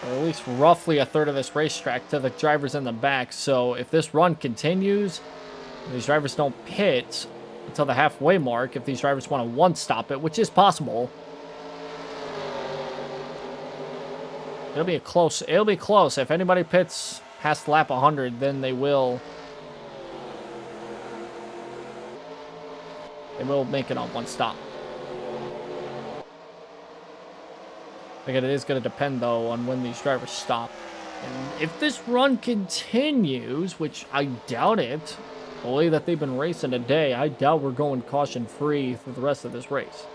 Or at least roughly a third of this racetrack to the drivers in the back. So if this run continues, these drivers don't pit until the halfway mark, if these drivers want to one-stop it, which is possible. It'll be close. If anybody pits past lap 100, then they will make it on one stop. Again, it is going to depend, though, on when these drivers stop. And if this run continues, which I doubt it, the way that they've been racing today, I doubt we're going caution-free for the rest of this race.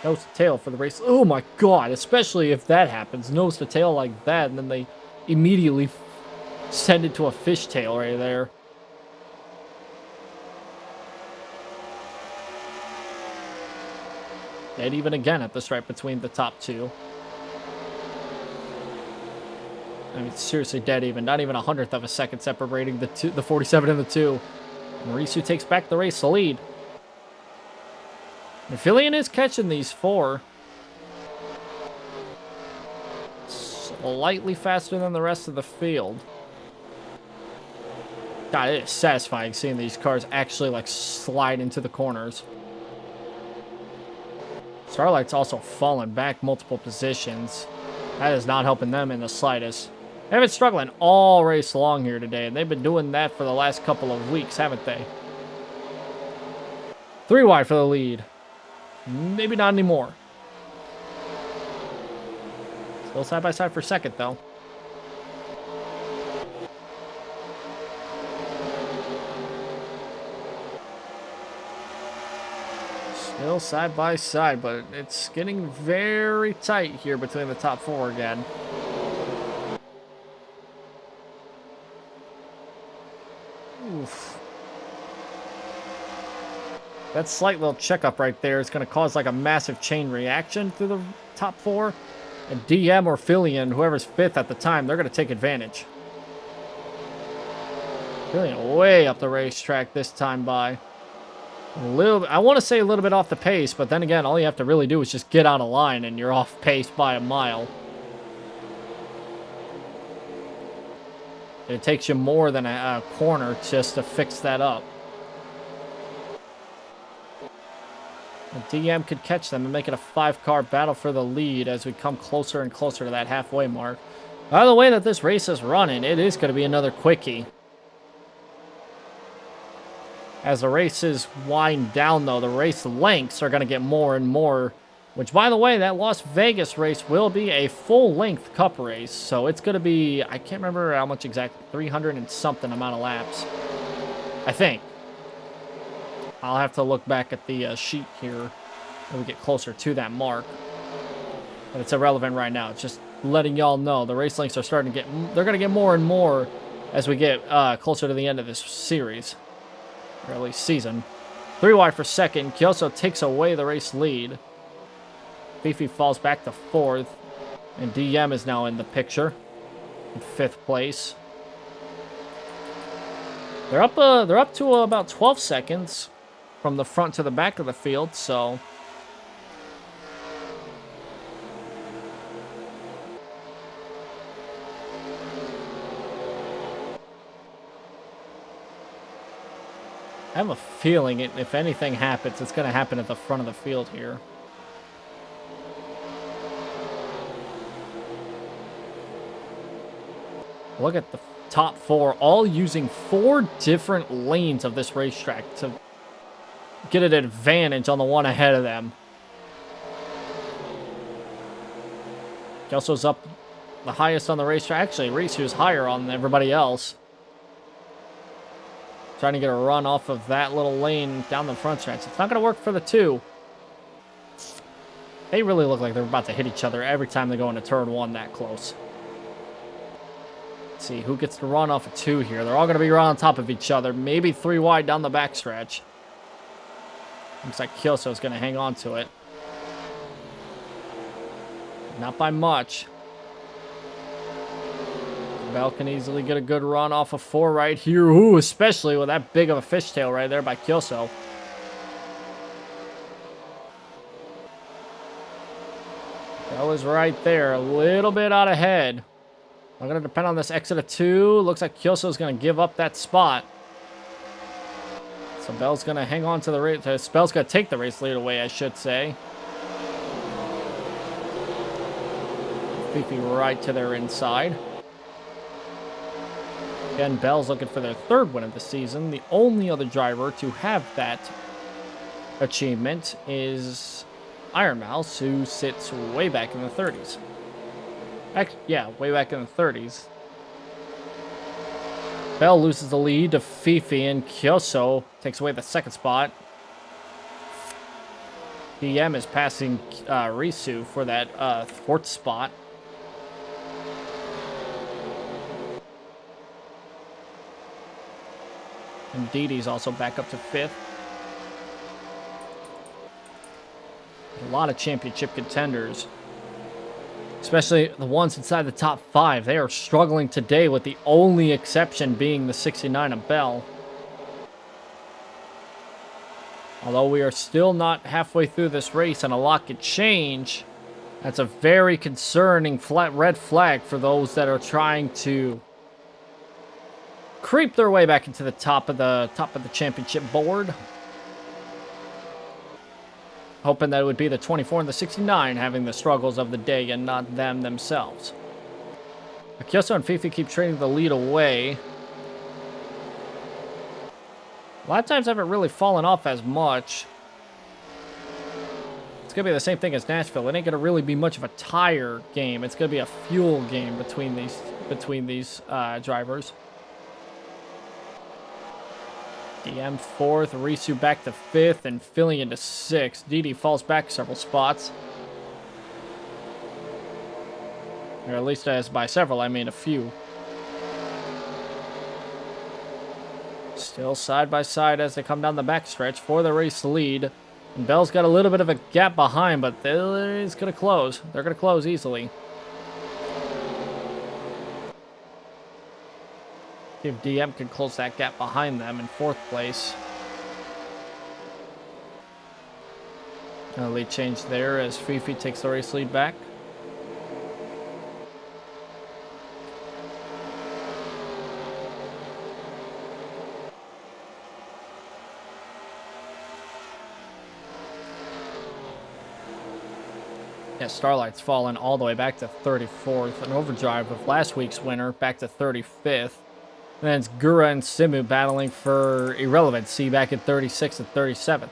Nose to tail for the race. Oh my god, especially if that happens. Nose to tail like that, and then they immediately send it to a fishtail right there. And even again at the stripe between the top 2. I mean, seriously dead even. Not even 1/100th of a second separating the 47 and the 2. And Risu takes back the race lead. And Fillion is catching these 4. Slightly faster than the rest of the field. God, it is satisfying seeing these cars actually, like, slide into the corners. Starlight's also fallen back multiple positions. That is not helping them in the slightest. They've been struggling all race long here today, and they've been doing that for the last couple of weeks, haven't they? 3 wide for the lead. Maybe not anymore. Still side by side for second, though. Still side by side, but it's getting very tight here between the top 4 again. That slight little checkup right there is going to cause like a massive chain reaction through the top 4. And DM or Fillion, whoever's 5th at the time, they're going to take advantage. Fillion way up the racetrack this time by a little. I want to say a little bit off the pace, but then again, all you have to really do is just get out of line and you're off pace by a mile. It takes you more than a corner just to fix that up. The DM could catch them and make it a 5-car battle for the lead as we come closer and closer to that halfway mark. By the way that this race is running, it is going to be another quickie. As the races wind down, though, the race lengths are going to get more and more. Which, by the way, that Las Vegas race will be a full-length cup race. So it's going to be, I can't remember how much exactly, 300 and something amount of laps. I think. I'll have to look back at the sheet here when we get closer to that mark. But it's irrelevant right now. It's just letting y'all know the race lengths are starting to get, they're going to get more and more as we get closer to the end of this series. Or at least season. 3 wide for second. Kyoso takes away the race lead. Fifi falls back to 4th. And DM is now in the picture. In 5th place. They're up to about 12 seconds from the front to the back of the field, so I have a feeling if anything happens, it's going to happen at the front of the field here. Look at the top 4, all using 4 different lanes of this racetrack to get an advantage on the one ahead of them. Kelso's up the highest on the racetrack. Actually, Risu's higher on everybody else. Trying to get a run off of that little lane down the front stretch. It's not going to work for the 2. They really look like they're about to hit each other every time they go into turn 1 that close. Let's see who gets to run off of 2 here. They're all going to be right on top of each other. Maybe 3 wide down the backstretch. Looks like Kyoso's going to hang on to it. Not by much. Bell can easily get a good run off of 4 right here. Ooh, especially with that big of a fishtail right there by Kyoso. Bell is right there, a little bit out ahead. I'm going to depend on this exit of 2. Looks like Kyoso's going to give up that spot. So Bell's going to hang on to the race. Bell's going to take the race lead away, I should say. Fifi right to their inside. Again, Bell's looking for their 3rd win of the season. The only other driver to have that achievement is Iron Mouse, who sits way back in the 30s. Yeah, way back in the 30s. Bell loses the lead to Fifi, and Kyoso takes away the 2nd spot. DM is passing Risu for that 4th spot. And Didi's also back up to 5th. A lot of championship contenders. Especially the ones inside the top 5. They are struggling today, with the only exception being the 69 of Bell. Although we are still not halfway through this race and a lot could change, that's a very concerning red flag for those that are trying to creep their way back into the top of the championship board. Hoping that it would be the 24 and the 69 having the struggles of the day and not them themselves. Kyoso and Fifi keep trading the lead away. A lot of times haven't really fallen off as much. It's going to be the same thing as Nashville. It ain't going to really be much of a tire game. It's going to be a fuel game between these drivers. DM 4th, Risu back to 5th, and filling into 6th. Didi falls back several spots. Or at least as by several, I mean a few. Still side by side as they come down the backstretch for the race lead. And Bell's got a little bit of a gap behind, but it's going to close. They're going to close easily. See if DM can close that gap behind them in 4th place. A lead change there as Fifi takes the race lead back. Yeah, Starlight's fallen all the way back to 34th. An overdrive of last week's winner back to 35th. And then it's Gura and Simu battling for irrelevancy back at 36th and 37th.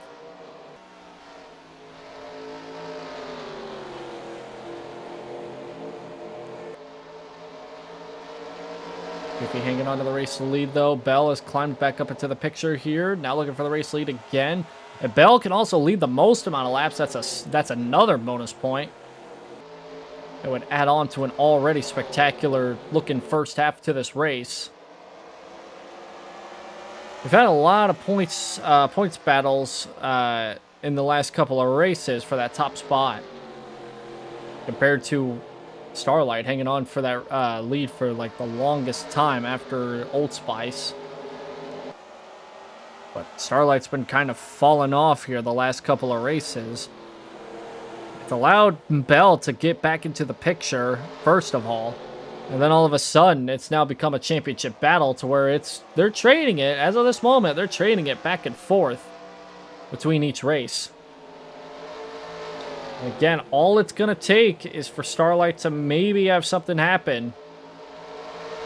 Fifi hanging on to the race lead, though. Bell has climbed back up into the picture here. Now looking for the race lead again. And Bell can also lead the most amount of laps. That's another bonus point. It would add on to an already spectacular looking first half to this race. We've had a lot of points battles in the last couple of races for that top spot, compared to Starlight hanging on for that lead for like the longest time after Old Spice. But Starlight's been kind of falling off here the last couple of races. It's allowed Bell to get back into the picture, first of all. And then all of a sudden, it's now become a championship battle to where they're trading it, as of this moment, they're trading it back and forth between each race. And again, all it's going to take is for Starlight to maybe have something happen.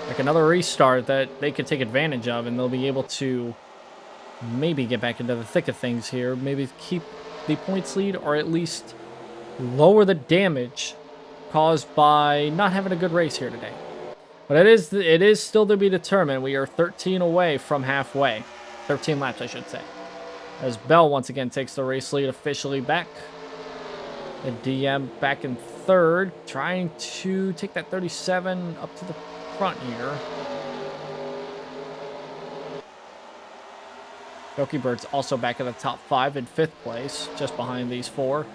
Like another restart that they can take advantage of, and they'll be able to maybe get back into the thick of things here. Maybe keep the points lead, or at least lower the damage caused by not having a good race here today. But it is still to be determined. We are 13 away from halfway. 13 laps, I should say. As Bell once again takes the race lead officially back. The DM back in 3rd, trying to take that 37 up to the front here. Doki Bird's also back in the top 5 in 5th place, just behind these 4.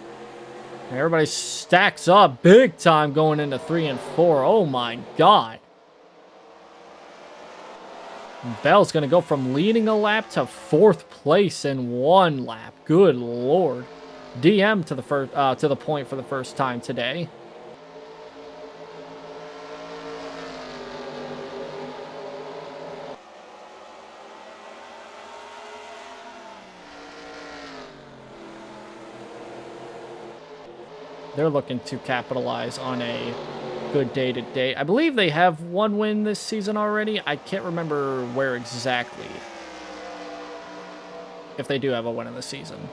And everybody stacks up big time going into 3 and 4. Oh my god. Bell's going to go from leading a lap to 4th place in 1 lap. Good lord. DM to the point for the first time today. They're looking to capitalize on a good day today. I believe they have 1 win this season already. I can't remember where exactly. If they do have a win in the season.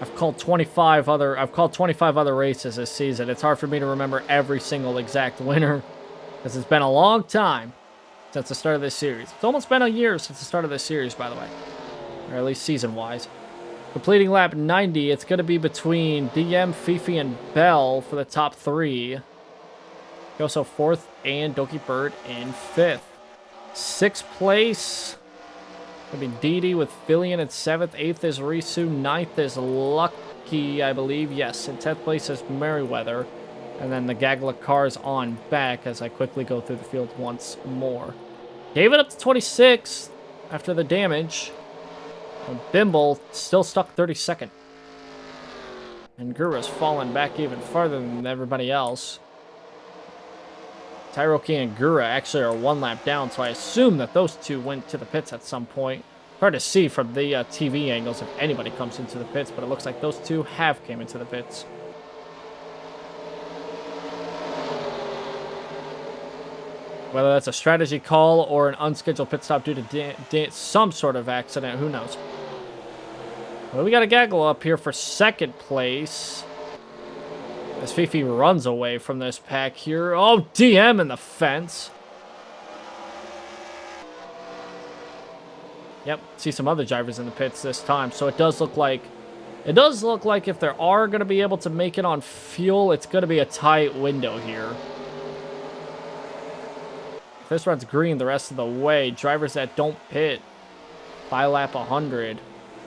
I've called 25 other races this season. It's hard for me to remember every single exact winner, because it's been a long time since the start of this series. It's almost been a year since the start of this series, by the way. Or at least season-wise. Completing lap 90, it's going to be between DM, Fifi, and Bell for the top 3. Also 4th, and Doki Bird in 5th. 6th place, going to be Didi with Fillion in 7th. 8th is Risu. 9th is Lucky, I believe. Yes, in 10th place is Merriweather. And then the gaggle of cars on back as I quickly go through the field once more. Gave it up to 26 after the damage. And Bimble still stuck 32nd. And Gura's fallen back even farther than everybody else. Tairoki and Gura actually are 1 lap down, so I assume that those 2 went to the pits at some point. Hard to see from the TV angles if anybody comes into the pits, but it looks like those 2 have came into the pits. Whether that's a strategy call or an unscheduled pit stop due to some sort of accident, who knows? Well, we got a gaggle up here for 2nd place. As Fifi runs away from this pack here. Oh, DM in the fence. Yep, see some other drivers in the pits this time. So it does look like if they are going to be able to make it on fuel, it's going to be a tight window here. If Chris runs green the rest of the way. Drivers that don't pit by lap 100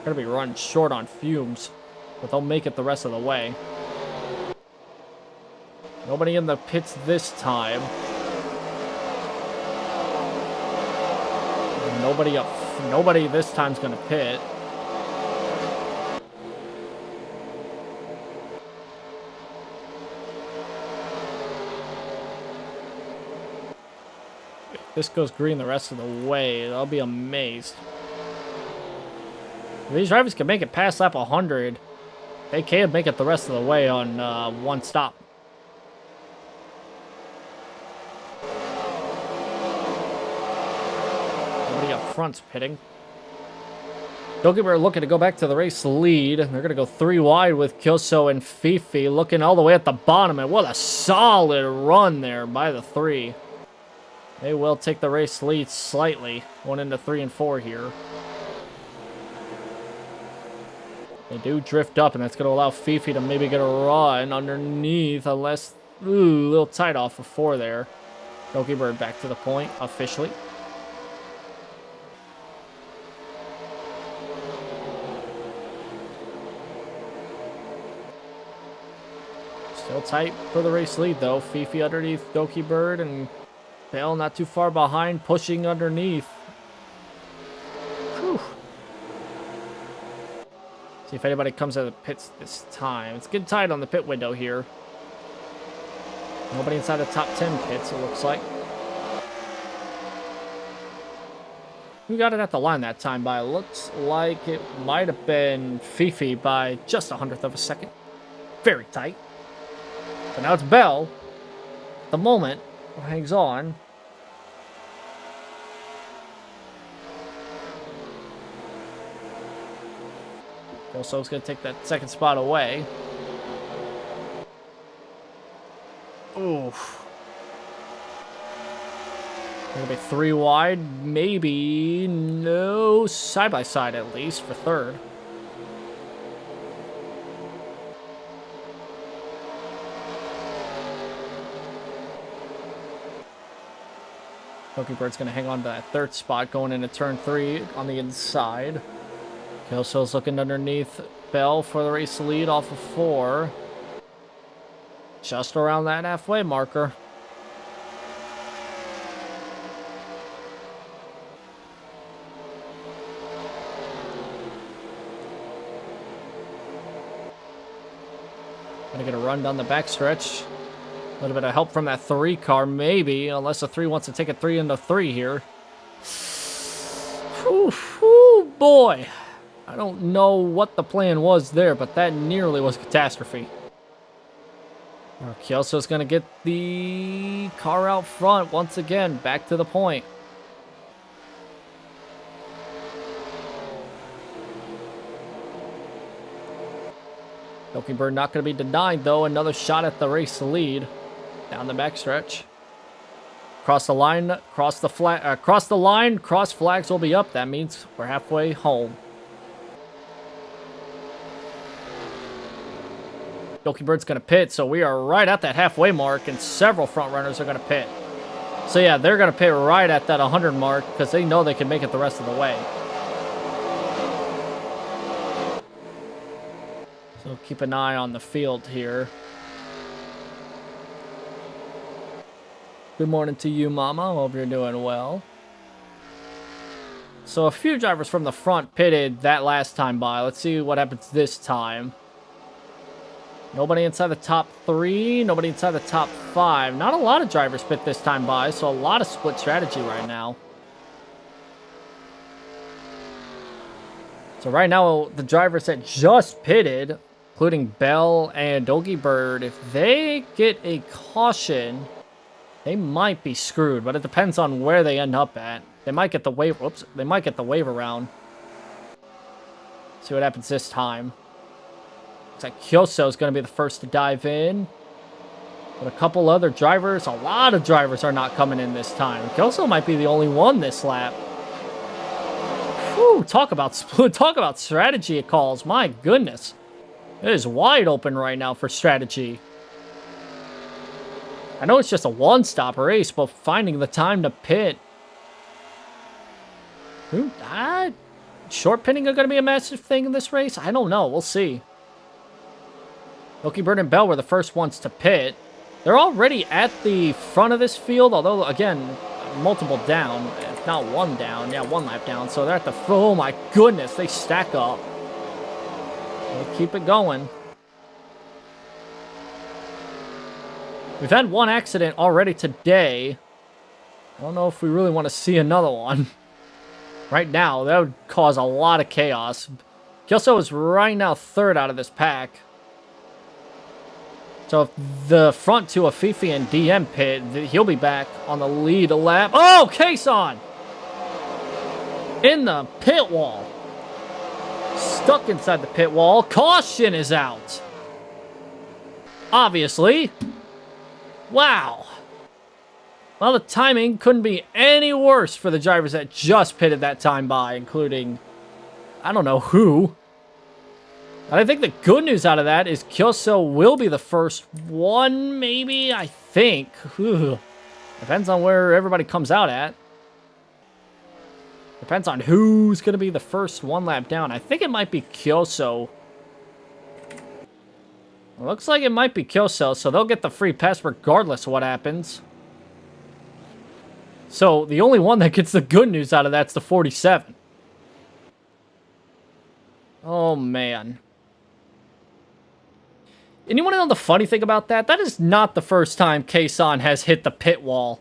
gonna be running short on fumes, but they'll make it the rest of the way. Nobody in the pits this time. Nobody this time's gonna pit. If this goes green the rest of the way, I'll be amazed. If these drivers can make it past lap 100, they can make it the rest of the way on one stop. Nobody up front's pitting. Goalkeeper looking to go back to the race lead. They're going to go 3 wide with Kyoso and Fifi looking all the way at the bottom. And what a solid run there by the 3. They will take the race lead slightly, going into 3 and 4 here. They do drift up, and that's going to allow Fifi to maybe get a run underneath, unless, ooh, a little tight off of 4 there. Goalkeeper back to the point, officially. Still tight for the race lead, though. Fifi underneath Doki Bird, and Bell not too far behind, pushing underneath. Whew. See if anybody comes out of the pits this time. It's getting tight on the pit window here. Nobody inside the top 10 pits, it looks like. Who got it at the line that time by? Looks like it might have been Fifi by just 1/100th of a second. Very tight. So now it's Bell. At the moment, hangs on. Kelso's going to take that second spot away. Oof. Going to be 3 wide, maybe. No, side by side at least for 3rd. Pokebird's going to hang on to that 3rd spot going into turn 3 on the inside. Kelso's looking underneath Bell for the race lead off of 4. Just around that halfway marker. Gonna get a run down the backstretch. A little bit of help from that 3 car, maybe, unless the 3 wants to take a 3 into 3 here. Whew, whew, boy. I don't know what the plan was there, but that nearly was a catastrophe. Kelso's going to get the car out front once again, back to the point. Bird not going to be denied, though. Another shot at the race lead down the backstretch. Cross the line, cross the line, cross flags will be up. That means we're halfway home. Bird's going to pit, so we are right at that halfway mark, and several front runners are going to pit. So yeah, they're going to pit right at that 100 mark because they know they can make it the rest of the way. So keep an eye on the field here. Good morning to you, Mama. Hope you're doing well. So a few drivers from the front pitted that last time by. Let's see what happens this time. Nobody inside the top 3. Nobody inside the top 5. Not a lot of drivers pit this time by, so a lot of split strategy right now. So right now, the drivers that just pitted, including Bell and Dogi Bird, if they get a caution, they might be screwed, but it depends on where they end up at. They might get the wave. Whoops, they might get the wave around. See what happens this time. Looks like Kyoso is going to be the first to dive in. But a couple other drivers, a lot of drivers are not coming in this time. Kyoso might be the only one this lap. Whew, talk about strategy it calls. My goodness. It is wide open right now for strategy. I know it's just a one-stop race, but finding the time to pit. Short pitting are going to be a massive thing in this race? I don't know. We'll see. Loki, Bird, and Bell were the first ones to pit. They're already at the front of this field, although, again, multiple down. If not one down. Yeah, one lap down. So they're at the... Oh, my goodness. They stack up. We'll keep it going. We've had one accident already today. I don't know if we really want to see another one. Right now, that would cause a lot of chaos. Kelso is right now third out of this pack. So if the front two of Fifi and DM pit, he'll be back on the lead lap. Oh, Kason! In the pit wall. Stuck inside the pit wall. Caution is out. Obviously. Wow. Well, the timing couldn't be any worse for the drivers that just pitted that time by, including, I don't know who. And I think the good news out of that is Kyoso will be the first one, maybe, I think. Ugh. Depends on where everybody comes out at. Depends on who's going to be the first one lap down. I think it might be Kyoso. Looks like it might be Kyoso, so they'll get the free pass regardless of what happens. So, the only one that gets the good news out of that's the 47. Oh, man. And you want to know the funny thing about that? That is not the first time Kason has hit the pit wall.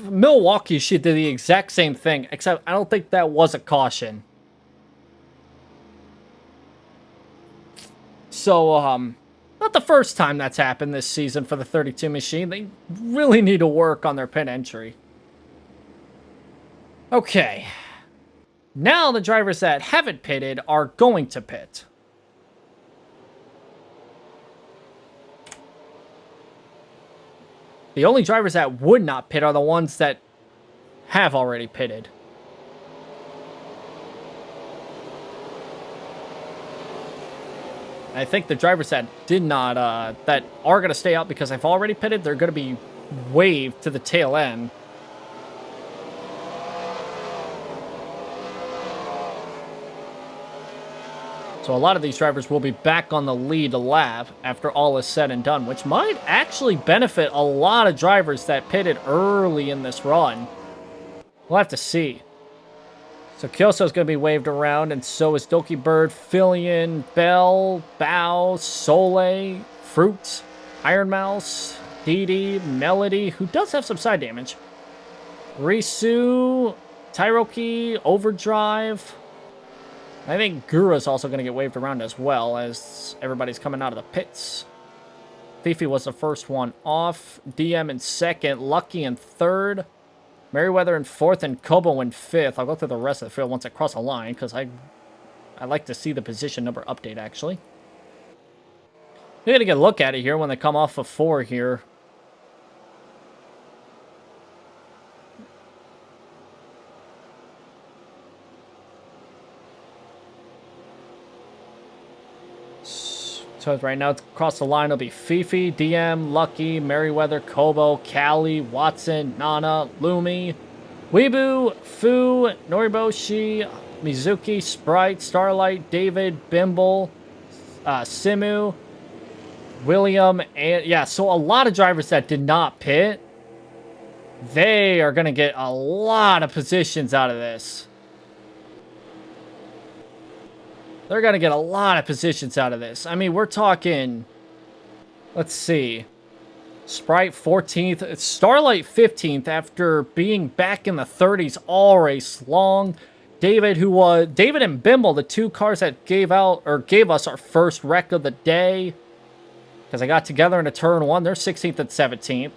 Milwaukee, she did the exact same thing, except I don't think that was a caution. So, not the first time that's happened this season for the 32 machine. They really need to work on their pit entry. Okay. Now the drivers that haven't pitted are going to pit. The only drivers that would not pit are the ones that have already pitted. I think the drivers that did not, that are going to stay out because they've already pitted, they're going to be waved to the tail end. So a lot of these drivers will be back on the lead lap after all is said and done, which might actually benefit a lot of drivers that pitted early in this run. We'll have to see. So Kyoso's going to be waved around, and so is Doki Bird, Fillion, Bell, Bao, Soleil, Fruits, Iron Mouse, Didi, Melody, who does have some side damage, Risu, Tyroki, Overdrive. I think Gura's also going to get waved around as well as everybody's coming out of the pits. Fifi was the first one off. DM in second. Lucky in third. Merriweather in fourth, and Kobo in fifth. I'll go through the rest of the field once I cross a line, because I like to see the position number update, actually. We're going to get a look at it here when they come off of 4 here. So right now, across the line, it'll be Fifi, DM, Lucky, Merriweather, Kobo, Callie, Watson, Nana, Lumi, Weebu, Fu, Noriboshi, Mizuki, Sprite, Starlight, David, Bimble, Simu, William, and yeah, so a lot of drivers that did not pit, they are going to get a lot of positions out of this. They're going to get a lot of positions out of this. I mean, we're talking, let's see, Sprite 14th, Starlight 15th after being back in the 30s all race long. David and Bimble, the two cars that gave us our first wreck of the day, because they got together in a turn 1. They're 16th and 17th.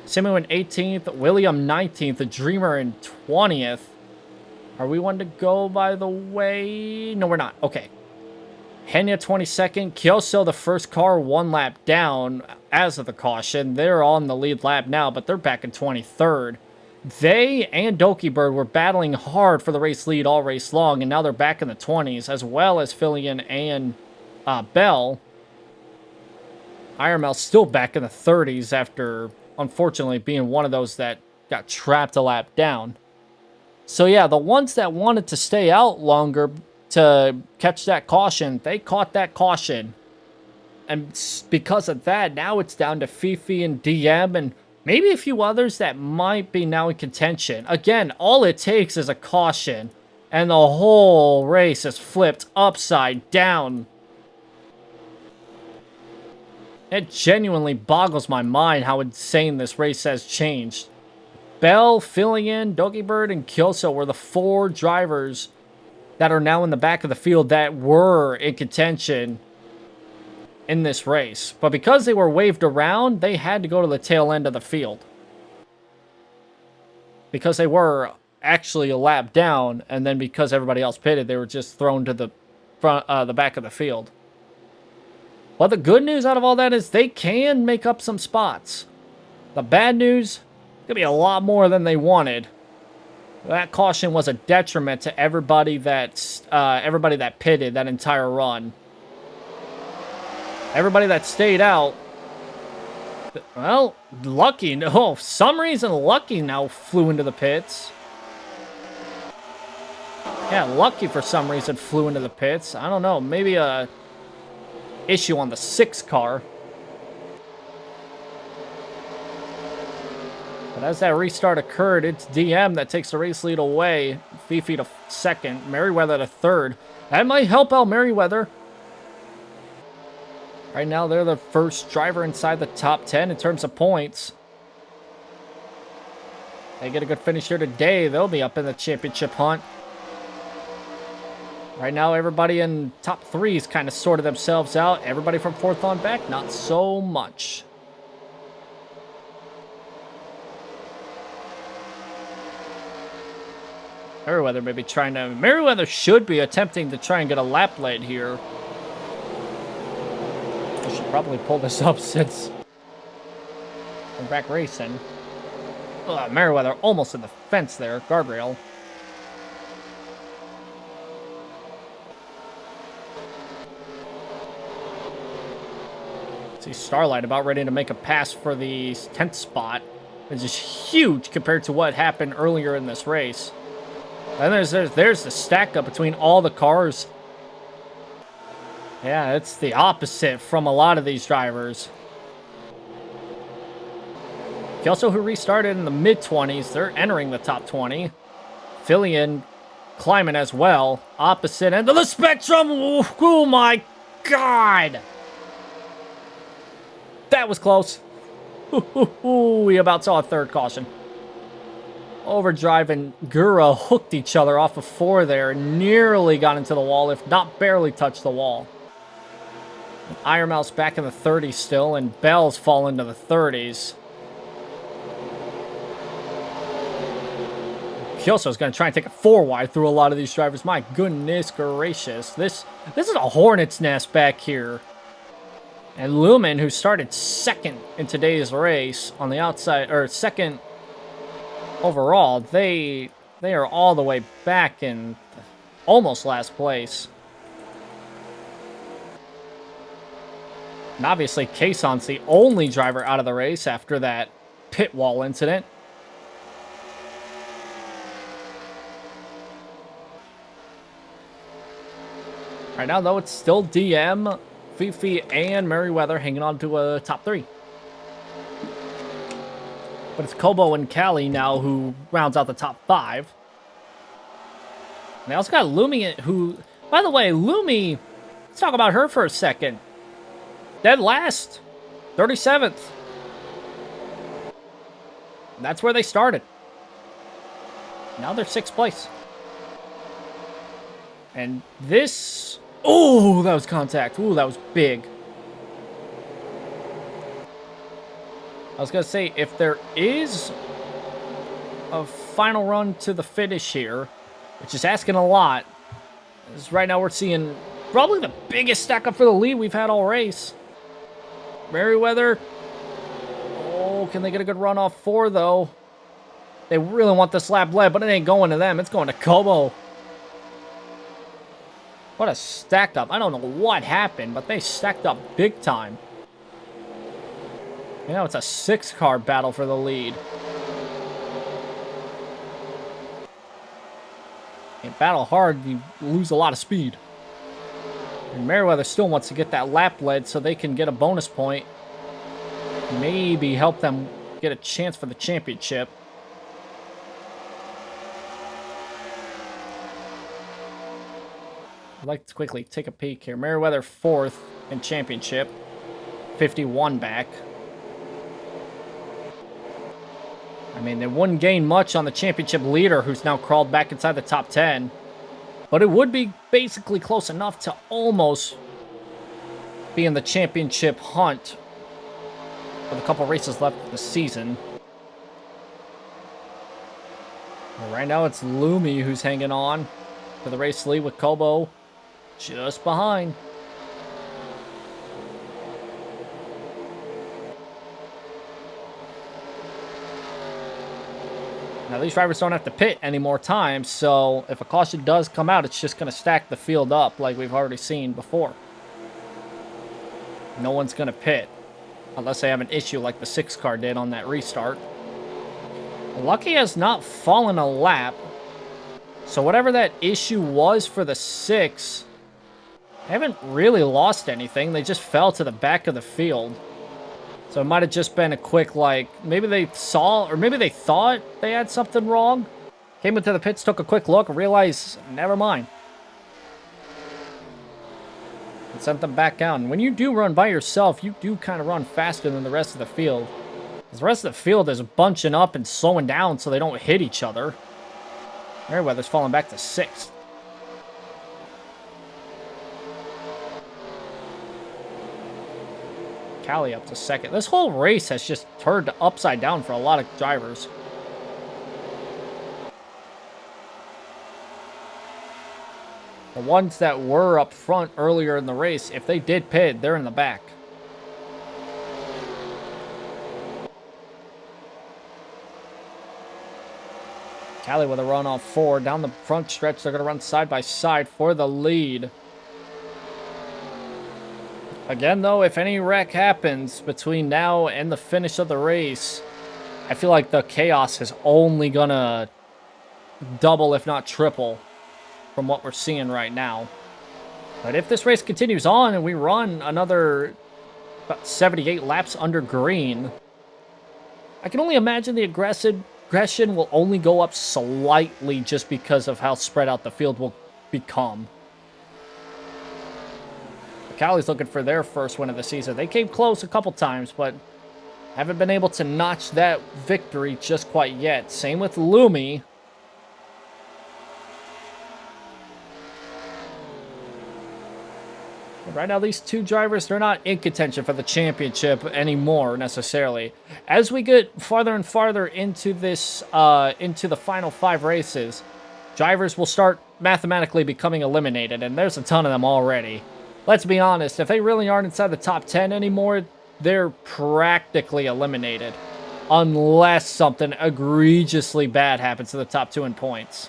Simu in 18th, William 19th, the Dreamer in 20th. Are we one to go, by the way? No, we're not. Okay. Henya 22nd. Kyoso, the first car, 1 lap down as of the caution. They're on the lead lap now, but they're back in 23rd. They and Doki Bird were battling hard for the race lead all race long, and now they're back in the 20s, as well as Fillion and Bell. IRML's still back in the 30s after, unfortunately, being one of those that got trapped a lap down. So yeah, the ones that wanted to stay out longer to catch that caution, they caught that caution. And because of that, now it's down to Fifi and DM and maybe a few others that might be now in contention. Again, all it takes is a caution, and the whole race is flipped upside down. It genuinely boggles my mind how insane this race has changed. Bell, filling in, Doggy Bird, and Kyoso were the 4 drivers that are now in the back of the field that were in contention in this race. But because they were waved around, they had to go to the tail end of the field. Because they were actually a lap down, and then because everybody else pitted, they were just thrown to the front, the back of the field. But the good news out of all that is they can make up some spots. The bad news, gonna be a lot more than they wanted. That caution was a detriment to everybody that pitted that entire run. Everybody that stayed out, well, Lucky, oh, for some reason Lucky now flew into the pits. Yeah, Lucky for some reason flew into the pits. I don't know, maybe a issue on the 6 car. But as that restart occurred, it's DM that takes the race lead away. Fifi to 2nd, Merriweather to 3rd. That might help out Merriweather. Right now, they're the first driver inside the top 10 in terms of points. They get a good finish here today, they'll be up in the championship hunt. Right now, everybody in top 3's kind of sorted themselves out. Everybody from 4th on back, not so much. Merriweather may be trying to... Merriweather should be attempting to try and get a lap lead here. I should probably pull this up since we're back racing. Merriweather almost in the fence there. Guardrail. See Starlight about ready to make a pass for the 10th spot. It's just huge compared to what happened earlier in this race. And there's the stack up between all the cars. Yeah, it's the opposite from a lot of these drivers. Kelso, who restarted in the mid-20s, they're entering the top 20. Fillion climbing as well. Opposite end of the spectrum. Oh my God. That was close. We about saw a 3rd caution. Overdrive and Gura hooked each other off of 4 there. Nearly got into the wall, if not barely touched the wall. Ironmouse back in the 30s still, and Bell's fallen to the 30s. Kyoso's going to try and take a 4 wide through a lot of these drivers. My goodness gracious. This is a hornet's nest back here. And Lumen, who started 2nd in today's race on the outside, or 2nd overall, they are all the way back in almost last place. And obviously, Kayson's the only driver out of the race after that pit wall incident. Right now, though, it's still DM, Fifi, and Merriweather hanging on to a top 3. But it's Kobo and Callie now who rounds out the top 5. And they also got Lumi, who, by the way, Lumi, let's talk about her for a second. Dead last, 37th. And that's where they started. Now they're 6th place. And this, oh, that was contact. Ooh, that was big. I was going to say, if there is a final run to the finish here, which is asking a lot, because right now we're seeing probably the biggest stack up for the lead we've had all race. Merriweather, oh, can they get a good run off 4, though? They really want this lap led, but it ain't going to them. It's going to Kobo. What a stacked up. I don't know what happened, but they stacked up big time. You know, it's a 6-car battle for the lead. You battle hard, you lose a lot of speed. And Merriweather still wants to get that lap lead so they can get a bonus point. Maybe help them get a chance for the championship. I'd like to quickly take a peek here. Merriweather 4th in championship. 51 back. I mean, they wouldn't gain much on the championship leader, who's now crawled back inside the top 10. But it would be basically close enough to almost be in the championship hunt with a couple races left in the season. Well, right now it's Lumi who's hanging on to the race lead with Kobo just behind. Now, these drivers don't have to pit any more times, so if a caution does come out, it's just going to stack the field up like we've already seen before. No one's going to pit unless they have an issue like the 6-car did on that restart. Lucky has not fallen a lap, so whatever that issue was for the 6, they haven't really lost anything. They just fell to the back of the field. So it might have just been a quick, like, maybe they saw, or maybe they thought they had something wrong. Came into the pits, took a quick look, and realized, never mind. And sent them back down. When you do run by yourself, you do kind of run faster than the rest of the field. Because the rest of the field is bunching up and slowing down so they don't hit each other. Merriweather's falling back to 6th. Callie up to 2nd. This whole race has just turned upside down for a lot of drivers. The ones that were up front earlier in the race, if they did pit, they're in the back. Callie with a run off 4. Down the front stretch, they're going to run side by side for the lead. Again, though, if any wreck happens between now and the finish of the race, I feel like the chaos is only going to double, if not triple, from what we're seeing right now. But if this race continues on and we run another about 78 laps under green, I can only imagine the aggression will only go up slightly just because of how spread out the field will become. Callie's looking for their first win of the season. They came close a couple times, but haven't been able to notch that victory just quite yet. Same with Lumi. Right now, these two drivers, they're not in contention for the championship anymore, necessarily. As we get farther and farther into this, into the final 5 races, drivers will start mathematically becoming eliminated, and there's a ton of them already. Let's be honest, if they really aren't inside the top 10 anymore, they're practically eliminated. Unless something egregiously bad happens to the top 2 in points.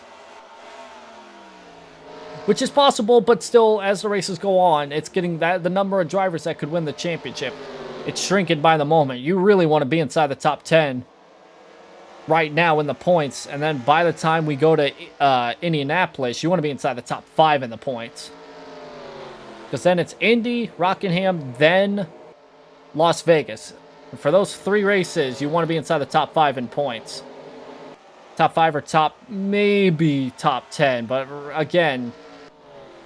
Which is possible, but still, as the races go on, it's getting the number of drivers that could win the championship. It's shrinking by the moment. You really want to be inside the top 10 right now in the points, and then by the time we go to Indianapolis, you want to be inside the top 5 in the points. Because then it's Indy, Rockingham, then Las Vegas. And for those 3 races, you want to be inside the top 5 in points. Top 5 or maybe top 10. But again,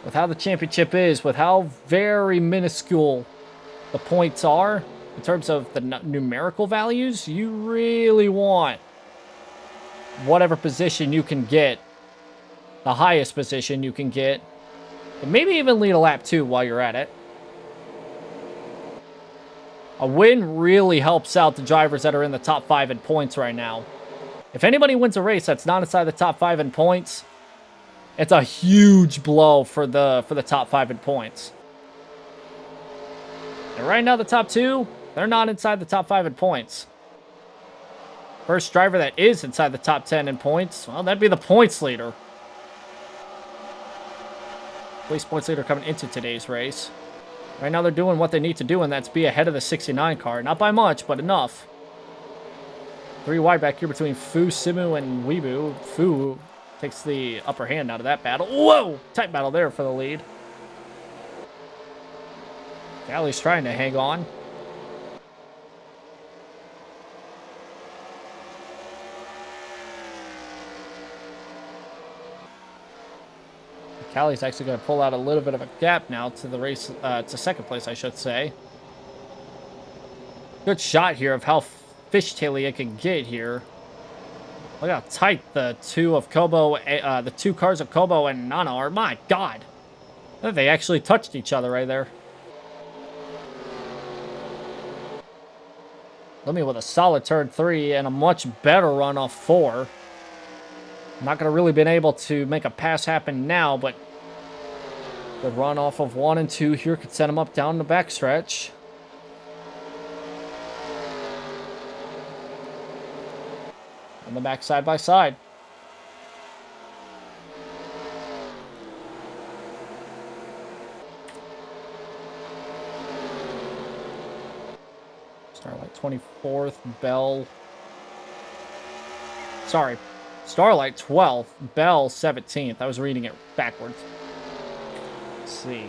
with how the championship is, with how very minuscule the points are, in terms of the numerical values, you really want whatever position you can get, the highest position you can get, and maybe even lead a lap 2 while you're at it. A win really helps out the drivers that are in the top 5 in points right now. If anybody wins a race that's not inside the top 5 in points, it's a huge blow for the top 5 in points. And right now, the top 2, they're not inside the top 5 in points. First driver that is inside the top 10 in points, well, that'd be the points leader. Police points leader coming into today's race. Right now they're doing what they need to do, and that's be ahead of the 69 car. Not by much, but enough. 3 wide back here between Fu, Simu, and Weebu. Fu takes the upper hand out of that battle. Whoa! Tight battle there for the lead. Callie's trying to hang on. Callie's actually going to pull out a little bit of a gap now to the race, to second place, I should say. Good shot here of how fishtaily it can get here. Look how tight the two cars of Kobo and Nana are. My God. They actually touched each other right there. Let me with a solid turn 3 and a much better run off 4. Not going to really been able to make a pass happen now, but the run off of 1 and 2 here could set him up down the backstretch. On the back side by side. Starlight 24th, Bell. Sorry. Starlight 12th, Bell 17th. I was reading it backwards. Let's see.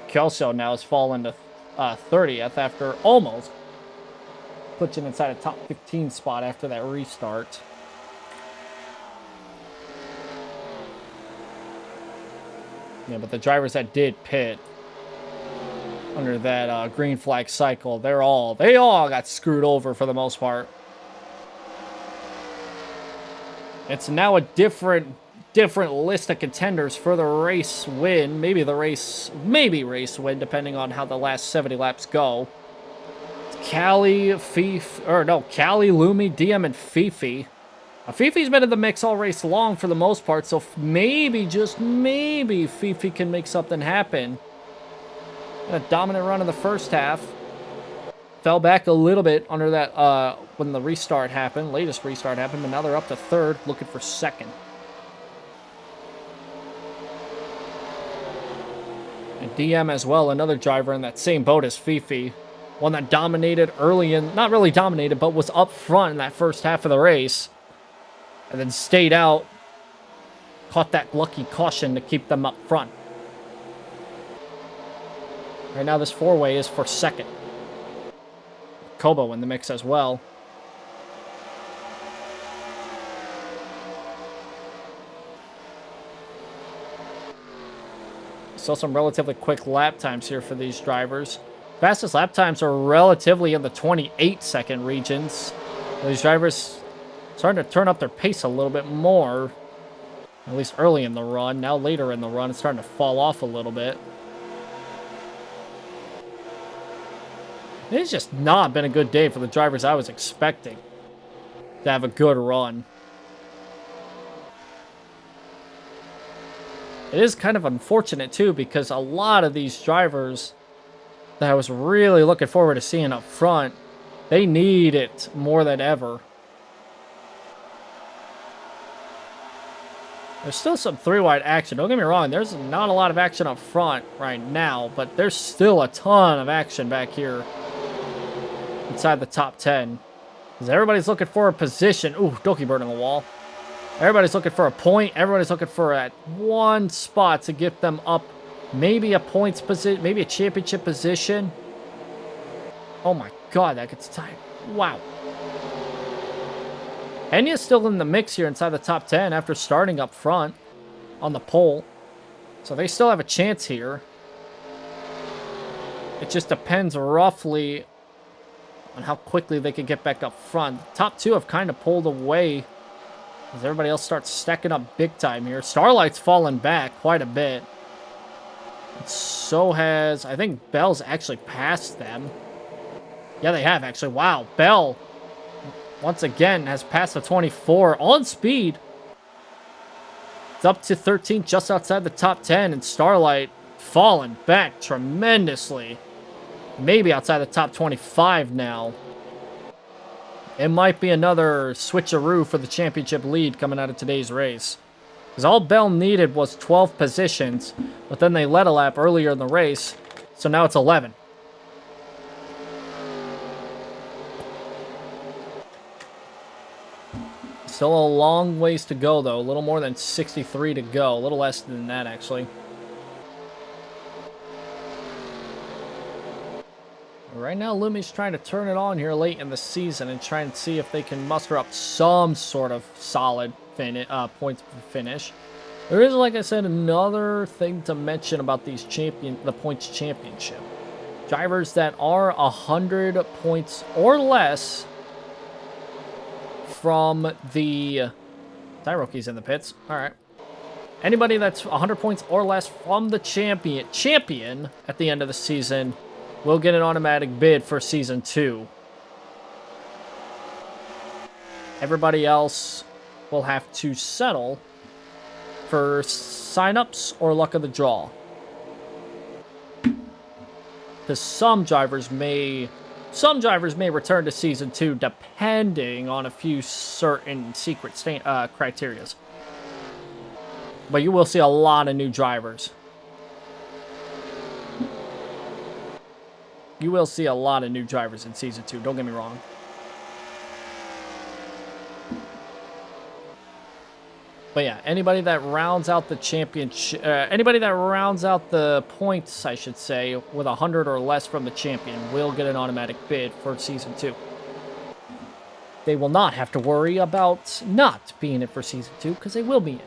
Kelso now has fallen to 30th after almost pushing inside a top 15 spot after that restart. Yeah, but the drivers that did pit under that green flag cycle, they all got screwed over for the most part. It's now a different list of contenders for the race win. Maybe race win, depending on how the last 70 laps go. It's Callie, Lumi, DM, and Fifi. Fifi's been in the mix all race long for the most part, so maybe, just maybe, Fifi can make something happen. A dominant run in the first half. Fell back a little bit under that when the restart happened, latest restart happened, but now they're up to 3rd, looking for 2nd. And DM as well, another driver in that same boat as Fifi. One that dominated early in, not really dominated, but was up front in that first half of the race. And then stayed out, caught that lucky caution to keep them up front. Right now this 4-way is for 2nd. Kobo in the mix as well. Still some relatively quick lap times here for these drivers. Fastest lap times are relatively in the 28-second regions. These drivers starting to turn up their pace a little bit more. At least early in the run. Now later in the run, it's starting to fall off a little bit. It's just not been a good day for the drivers I was expecting to have a good run. It is kind of unfortunate, too, because a lot of these drivers that I was really looking forward to seeing up front, they need it more than ever. There's still some 3-wide action. Don't get me wrong, there's not a lot of action up front right now, but there's still a ton of action back here inside the top 10. Because everybody's looking for a position. Ooh, Doki bird on the wall. Everybody's looking for a point. Everybody's looking for that one spot to get them up. Maybe a points position, maybe a championship position. Oh my God, that gets tight. Wow. Enya's still in the mix here inside the top 10 after starting up front on the pole. So they still have a chance here. It just depends roughly on how quickly they can get back up front. The top 2 have kind of pulled away as everybody else starts stacking up big time here. Starlight's fallen back quite a bit. And so has, I think Bell's actually passed them. Yeah, they have actually. Wow, Bell once again has passed the 24 on speed. It's up to 13, just outside the top 10, and Starlight fallen back tremendously. Maybe outside the top 25 now. It might be another switcheroo for the championship lead coming out of today's race. Because all Bell needed was 12 positions, but then they led a lap earlier in the race, so now it's 11. Still a long ways to go, though. A little more than 63 to go. A little less than that, actually. Right now, Lumi's trying to turn it on here late in the season and try and see if they can muster up some sort of solid points finish. There is, like I said, another thing to mention about these the points championship. Drivers that are 100 points or less from the Tyroki's in the pits. All right. Anybody that's 100 points or less from the champion at the end of the season will get an automatic bid for Season 2. Everybody else will have to settle for sign-ups or luck of the draw. Because some drivers may return to Season 2 depending on a few certain secret criterias. But you will see a lot of new drivers. You will see a lot of new drivers in Season 2, don't get me wrong. But yeah, anybody that rounds out the championship, anybody that rounds out the points, I should say, with 100 or less from the champion will get an automatic bid for Season 2. They will not have to worry about not being in for Season 2, because they will be in.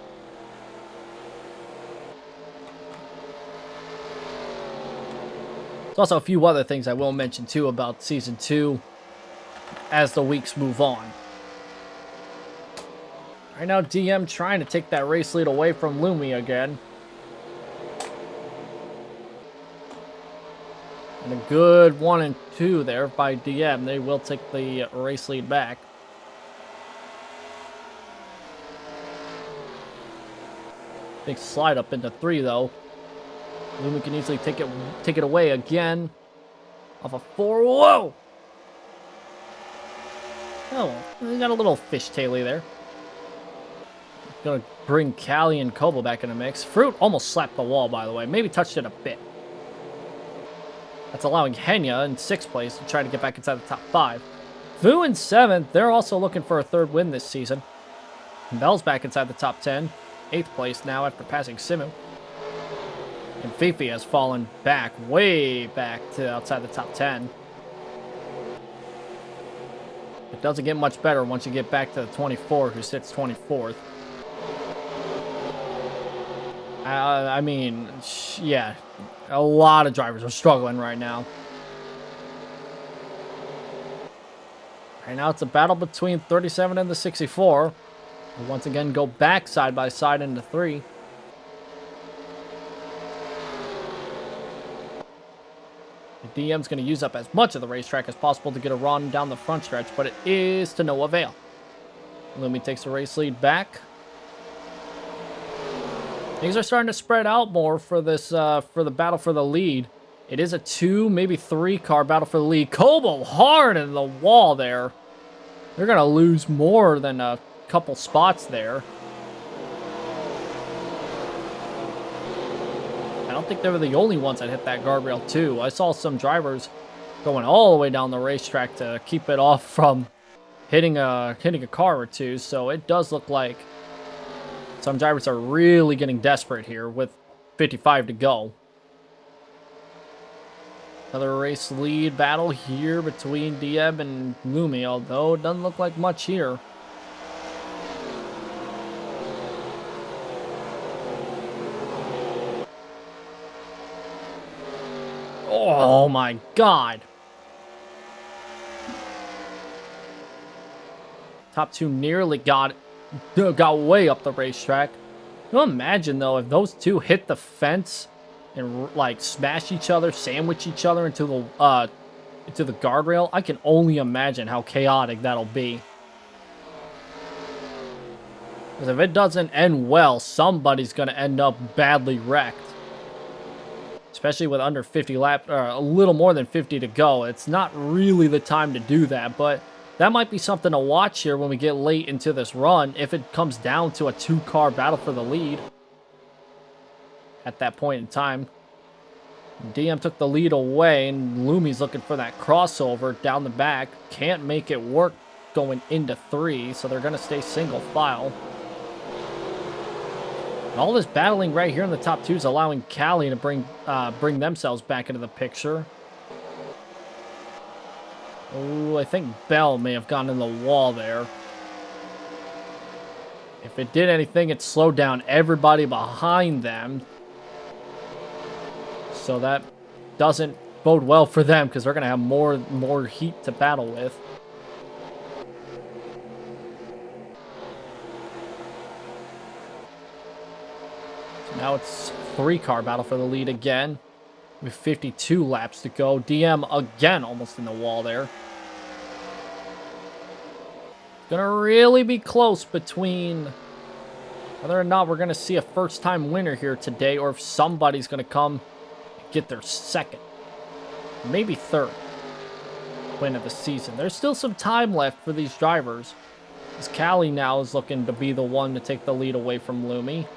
There's also a few other things I will mention, too, about Season 2 as the weeks move on. Right now, DM trying to take that race lead away from Lumi again. And a good 1 and 2 there by DM. They will take the race lead back. Big slide up into 3, though. Lumi can easily take it away again. Off a 4. Whoa! Oh, we got a little fishtaily there. Gonna bring Callie and Kobo back in the mix. Fruit almost slapped the wall, by the way. Maybe touched it a bit. That's allowing Henya in 6th place to try to get back inside the top 5. Vu in 7th. They're also looking for a 3rd win this season. Bell's back inside the top 10. 8th place now after passing Simu. And Fifi has fallen back, way back to outside the top 10. It doesn't get much better once you get back to the 24, who sits 24th. I mean, yeah, a lot of drivers are struggling right now. Right now, it's a battle between 37 and the 64. We'll once again go back side by side into 3. The DM's going to use up as much of the racetrack as possible to get a run down the front stretch, but it is to no avail. Lumi takes the race lead back. Things are starting to spread out more for this, for the battle for the lead. It is a 2, maybe 3 car battle for the lead. Kobo hard in the wall there. They're going to lose more than a couple spots there. I don't think they were the only ones that hit that guardrail too. I saw some drivers going all the way down the racetrack to keep it off from hitting a car or two. So it does look like some drivers are really getting desperate here with 55 to go. Another race lead battle here between DM and Lumi, although it doesn't look like much here. Oh my god. Top 2 nearly got way up the racetrack. Can you imagine, though, if those two hit the fence and, like, smash each other, sandwich each other into the guardrail? I can only imagine how chaotic that'll be. Because if it doesn't end well, somebody's going to end up badly wrecked. Especially with under 50 laps, or a little more than 50 to go. It's not really the time to do that, but that might be something to watch here when we get late into this run, if it comes down to a 2-car battle for the lead at that point in time. DM took the lead away, and Lumi's looking for that crossover down the back. Can't make it work going into 3, so they're going to stay single file. And all this battling right here in the top 2 is allowing Cali to bring themselves back into the picture. Oh, I think Bell may have gone in the wall there. If it did anything, it slowed down everybody behind them. So that doesn't bode well for them, because they're going to have more heat to battle with. So now it's 3-car battle for the lead again, with 52 laps to go. DM again almost in the wall there. It's going to really be close between whether or not we're going to see a first-time winner here today, or if somebody's going to come get their second, maybe third win of the season. There's still some time left for these drivers, as Cali now is looking to be the one to take the lead away from Lumi.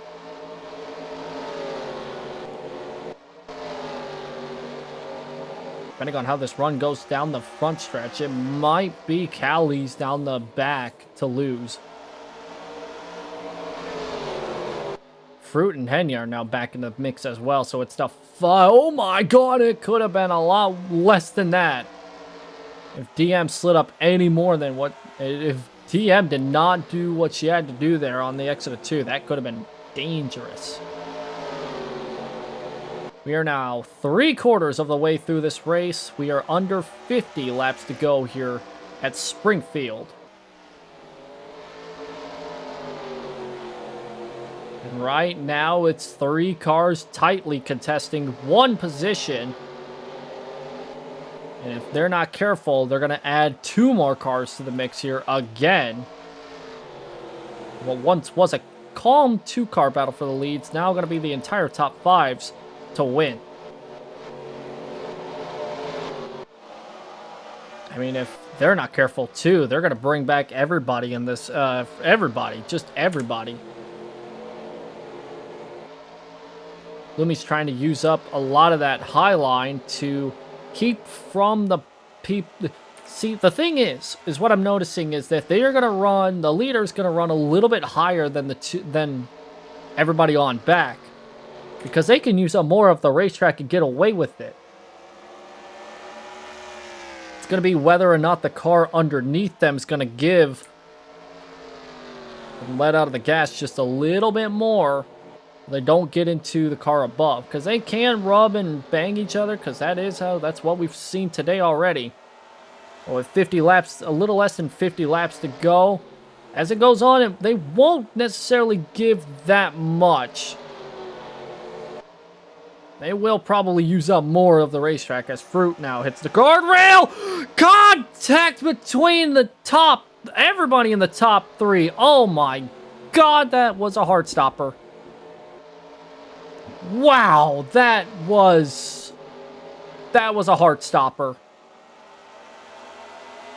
Depending on how this run goes down the front stretch, it might be Cali's down the back to lose. Fruit and Henya are now back in the mix as well, so it's the oh my god, it could have been a lot less than that. If DM slid up any more than what, if DM did not do what she had to do there on the exit of 2, that could have been dangerous. We are now 3/4 of the way through this race. We are under 50 laps to go here at Springfield. Right now, it's 3 cars tightly contesting 1 position. And if they're not careful, they're going to add 2 more cars to the mix here again. What once was a calm 2-car battle for the leads, now going to be the entire top 5s to win. I mean, if they're not careful too, they're going to bring back everybody in this, just everybody. Lumi's trying to use up a lot of that high line to keep from the people. See, the thing is what I'm noticing is that they are going to run, the leader's going to run a little bit higher than than everybody on back, because they can use up more of the racetrack and get away with it. It's going to be whether or not the car underneath them is going to give and let out of the gas just a little bit more. They don't get into the car above, because they can rub and bang each other, because that's what we've seen today already. Well, with 50 laps, a little less than 50 laps to go, as it goes on, they won't necessarily give that much. They will probably use up more of the racetrack as Fruit now hits the guardrail. Contact between the top, everybody in the top 3. Oh my god, that was a heart stopper. Wow, that was a heart stopper.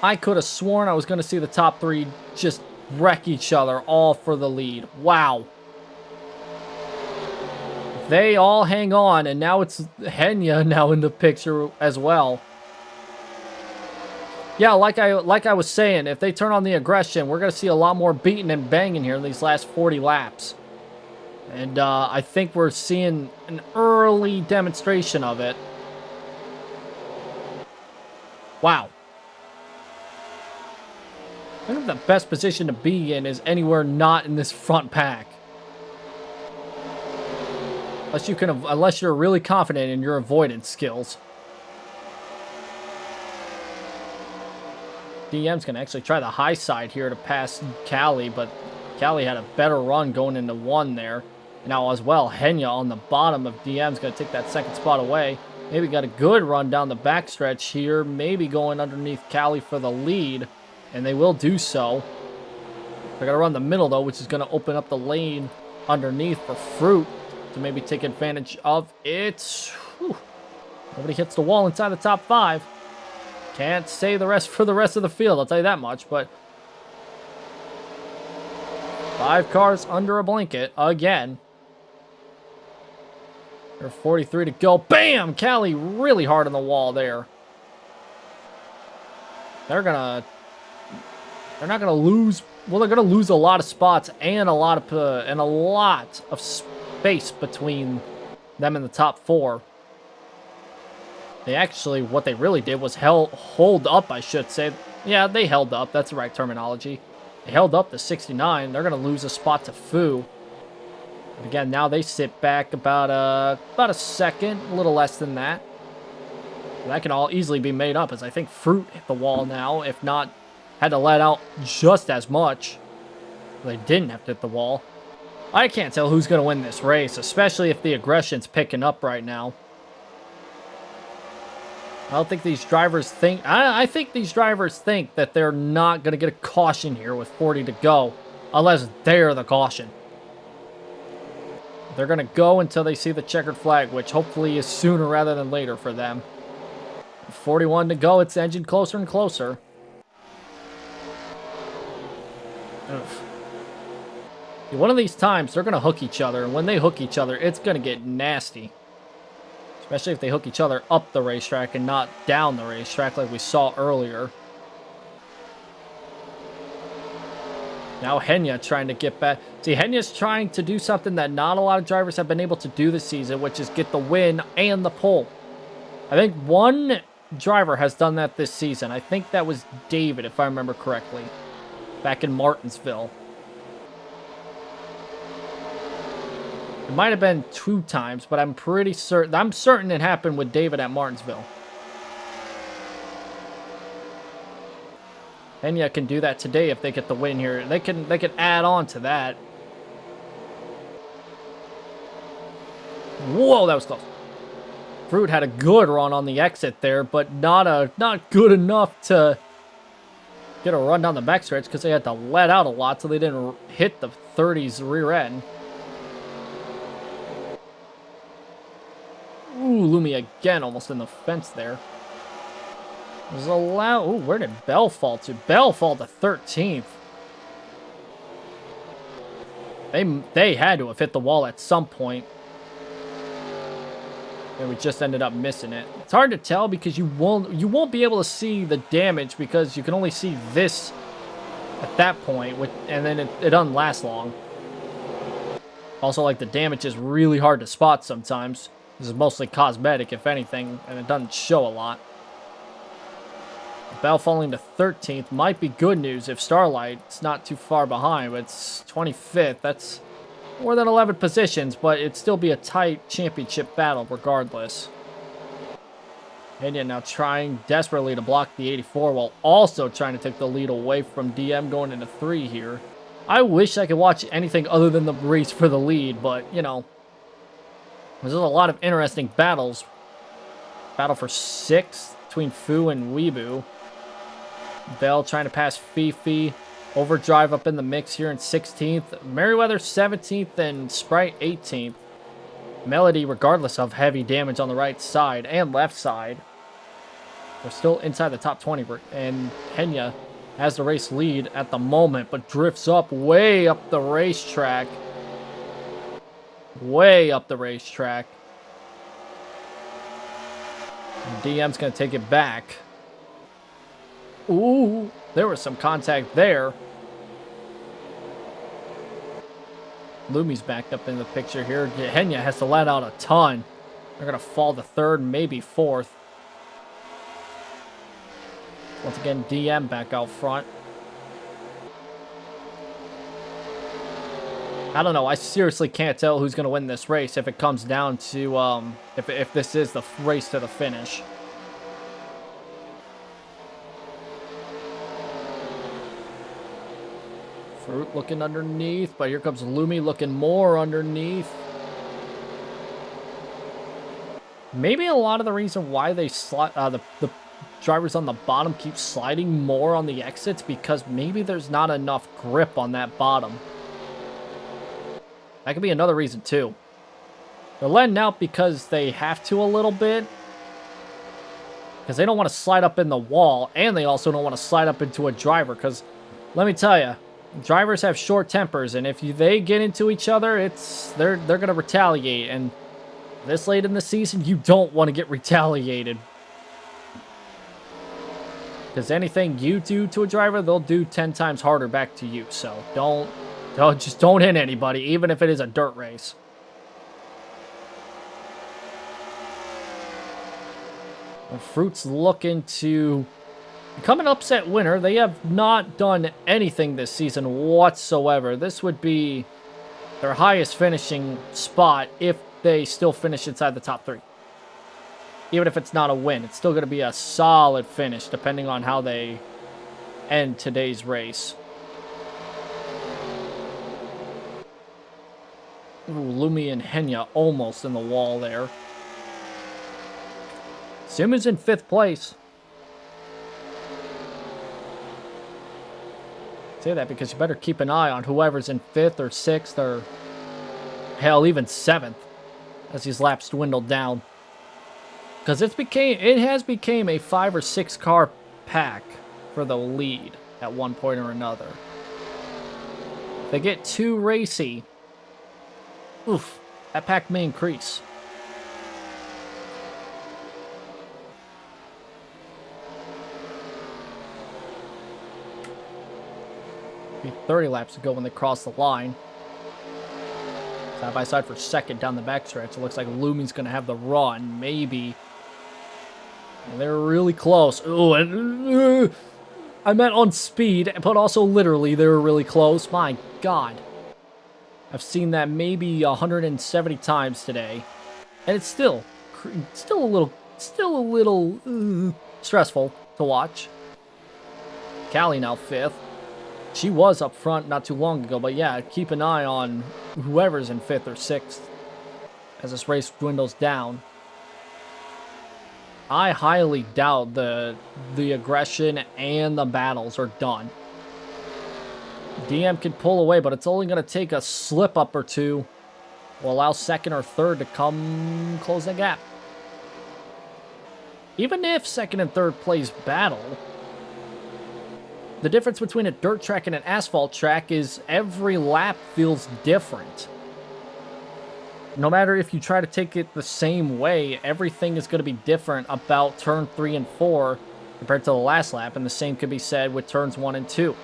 I could have sworn I was going to see the top 3 just wreck each other, all for the lead. Wow. They all hang on, and now it's Henya now in the picture as well. Yeah, like I was saying, if they turn on the aggression, we're going to see a lot more beating and banging here in these last 40 laps. And I think we're seeing an early demonstration of it. Wow. I think the best position to be in is anywhere not in this front pack. Unless you're really confident in your avoidance skills. DM's going to actually try the high side here to pass Cali, but Cali had a better run going into 1 there. Now as well, Henya on the bottom of DM's going to take that second spot away. Maybe got a good run down the backstretch here. Maybe going underneath Cali for the lead. And they will do so. They're going to run the middle though, which is going to open up the lane underneath for Fruit to maybe take advantage of it. Whew. Nobody hits the wall inside the top 5. Can't say the rest for the rest of the field, I'll tell you that much, but 5 cars under a blanket again. There's 43 to go. Bam! Cali really hard on the wall there. They're not gonna lose. Well, they're gonna lose a lot of spots and a lot of space between them and the top 4. They actually, what they really did was hold up, I should say. Yeah, they held up. That's the right terminology. They held up to 69. They're gonna lose a spot to Fu. But again, now they sit back about a second, a little less than that. That can all easily be made up, as I think Fruit hit the wall now. If not, had to let out just as much. They didn't have to hit the wall. I can't tell who's going to win this race, especially if the aggression's picking up right now. I don't think these drivers think... I think these drivers think that they're not going to get a caution here with 40 to go, unless they're the caution. They're going to go until they see the checkered flag, which hopefully is sooner rather than later for them. 41 to go. It's edging closer and closer. One of these times, they're going to hook each other. And when they hook each other, it's going to get nasty. Especially if they hook each other up the racetrack and not down the racetrack like we saw earlier. Now Henya trying to get back. See, Henya's trying to do something that not a lot of drivers have been able to do this season, which is get the win and the pole. I think one driver has done that this season. I think that was David, if I remember correctly, back in Martinsville. It might have been 2 times, but I'm pretty certain. I'm certain it happened with David at Martinsville. Henya can do that today if they get the win here. They can add on to that. Whoa, that was close. Fruit had a good run on the exit there, but not good enough to get a run down the backstretch because they had to let out a lot so they didn't hit the 30s rear end. Ooh, Lumi again, almost in the fence there. Was allowed. Ooh, where did Bell fall to? Bell fall to 13th. They had to have hit the wall at some point. And we just ended up missing it. It's hard to tell because you won't be able to see the damage because you can only see this at that point, and then it doesn't last long. Also, like, the damage is really hard to spot sometimes. This is mostly cosmetic, if anything, and it doesn't show a lot. Bell falling to 13th might be good news if Starlight's not too far behind, but it's 25th. That's more than 11 positions, but it'd still be a tight championship battle regardless. Henya now trying desperately to block the 84 while also trying to take the lead away from DM going into 3 here. I wish I could watch anything other than the race for the lead, but, you know, there's a lot of interesting battles. Battle for 6th between Fu and Weebu. Bell trying to pass Fifi. Overdrive up in the mix here in 16th. Merriweather 17th and Sprite 18th. Melody, regardless of heavy damage on the right side and left side, they're still inside the top 20. And Henya has the race lead at the moment, but drifts up way up the racetrack. Way up the racetrack. And DM's going to take it back. Ooh, there was some contact there. Lumi's backed up in the picture here. Henya has to let out a ton. They're going to fall to 3rd, maybe 4th. Once again, DM back out front. I don't know. I seriously can't tell who's going to win this race if it comes down to, if this is the race to the finish. Fruit looking underneath, but here comes Lumi looking more underneath. Maybe a lot of the reason why they the drivers on the bottom keep sliding more on the exits because maybe there's not enough grip on that bottom. That could be another reason too. They're letting out because they have to a little bit. Because they don't want to slide up in the wall, and they also don't want to slide up into a driver. Because, let me tell you, drivers have short tempers, and if they get into each other, they're going to retaliate. And this late in the season, you don't want to get retaliated. Because anything you do to a driver, they'll do 10 times harder back to you. So just don't hit anybody, even if it is a dirt race. And Fruit's looking to become an upset winner. They have not done anything this season whatsoever. This would be their highest finishing spot if they still finish inside the top 3. Even if it's not a win, it's still going to be a solid finish depending on how they end today's race. Ooh, Lumi and Henya almost in the wall there. Simmons in 5th place. Say that because you better keep an eye on whoever's in 5th or 6th or hell, even 7th as these laps dwindle down. Because it has become a 5 or 6 car pack for the lead at one point or another. If they get too racy, oof, that pack may increase. Be 30 laps to go when they cross the line. Side by side for 2nd down the backstretch. It looks like Lumi's going to have the run, maybe. And they're really close. Ooh, and I meant on speed, but also literally they were really close. My God. I've seen that maybe 170 times today. And it's still a little stressful to watch. Callie now 5th. She was up front not too long ago, but yeah, keep an eye on whoever's in 5th or 6th as this race dwindles down. I highly doubt the aggression and the battles are done. DM can pull away, but it's only going to take a slip up or two. Will allow 2nd or 3rd to come close the gap. Even if 2nd and 3rd place battle, the difference between a dirt track and an asphalt track is every lap feels different. No matter if you try to take it the same way, everything is going to be different about turn 3 and 4 compared to the last lap, and the same could be said with turns 1 and 2.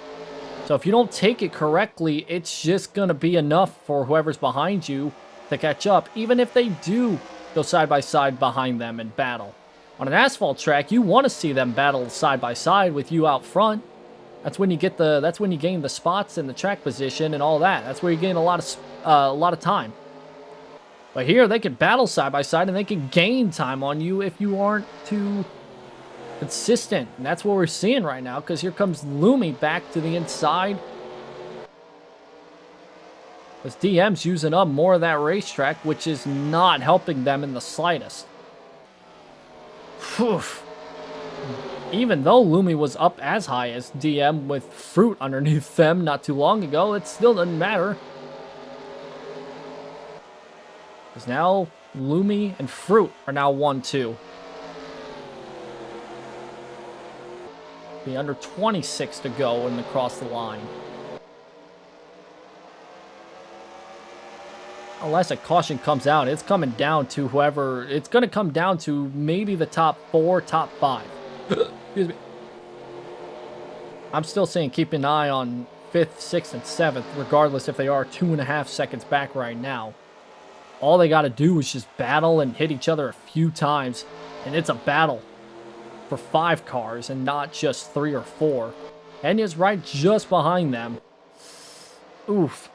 So if you don't take it correctly, it's just going to be enough for whoever's behind you to catch up, even if they do go side by side behind them and battle. On an asphalt track, you want to see them battle side by side with you out front. That's when you gain the spots and the track position and all that. That's where you gain a lot of time. But here, they can battle side by side, and they can gain time on you if you aren't too consistent. And that's what we're seeing right now, because here comes Lumi back to the inside. As DM's using up more of that racetrack, which is not helping them in the slightest. Whew. Even though Lumi was up as high as DM with Fruit underneath them not too long ago, it still doesn't matter. Because now Lumi and Fruit are now 1-2. Be under 26 to go and across the line. Unless a caution comes out, it's coming down to whoever. It's going to come down to maybe the top 4, top 5. Excuse me. I'm still saying keep an eye on 5th, 6th, and 7th, regardless if they are 2.5 seconds back right now. All they got to do is just battle and hit each other a few times, and it's a battle for 5 cars and not just 3 or 4. Enya's right just behind them. Oof.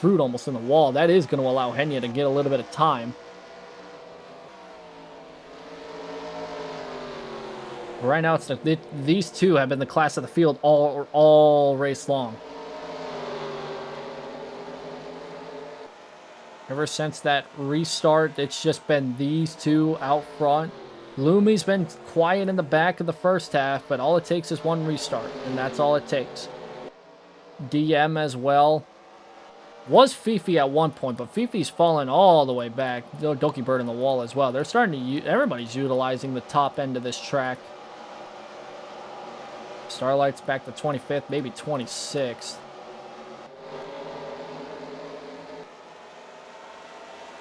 Fruit almost in the wall. That is going to allow Henya to get a little bit of time. Right now, these two have been the class of the field all race long. Ever since that restart, it's just been these two out front. Lumi's been quiet in the back of the first half, but all it takes is one restart, and that's all it takes. DM as well. Was Fifi at one point, but Fifi's fallen all the way back. Doki Bird in the wall as well. They're starting to everybody's utilizing the top end of this track. Starlight's back to 25th, maybe 26th.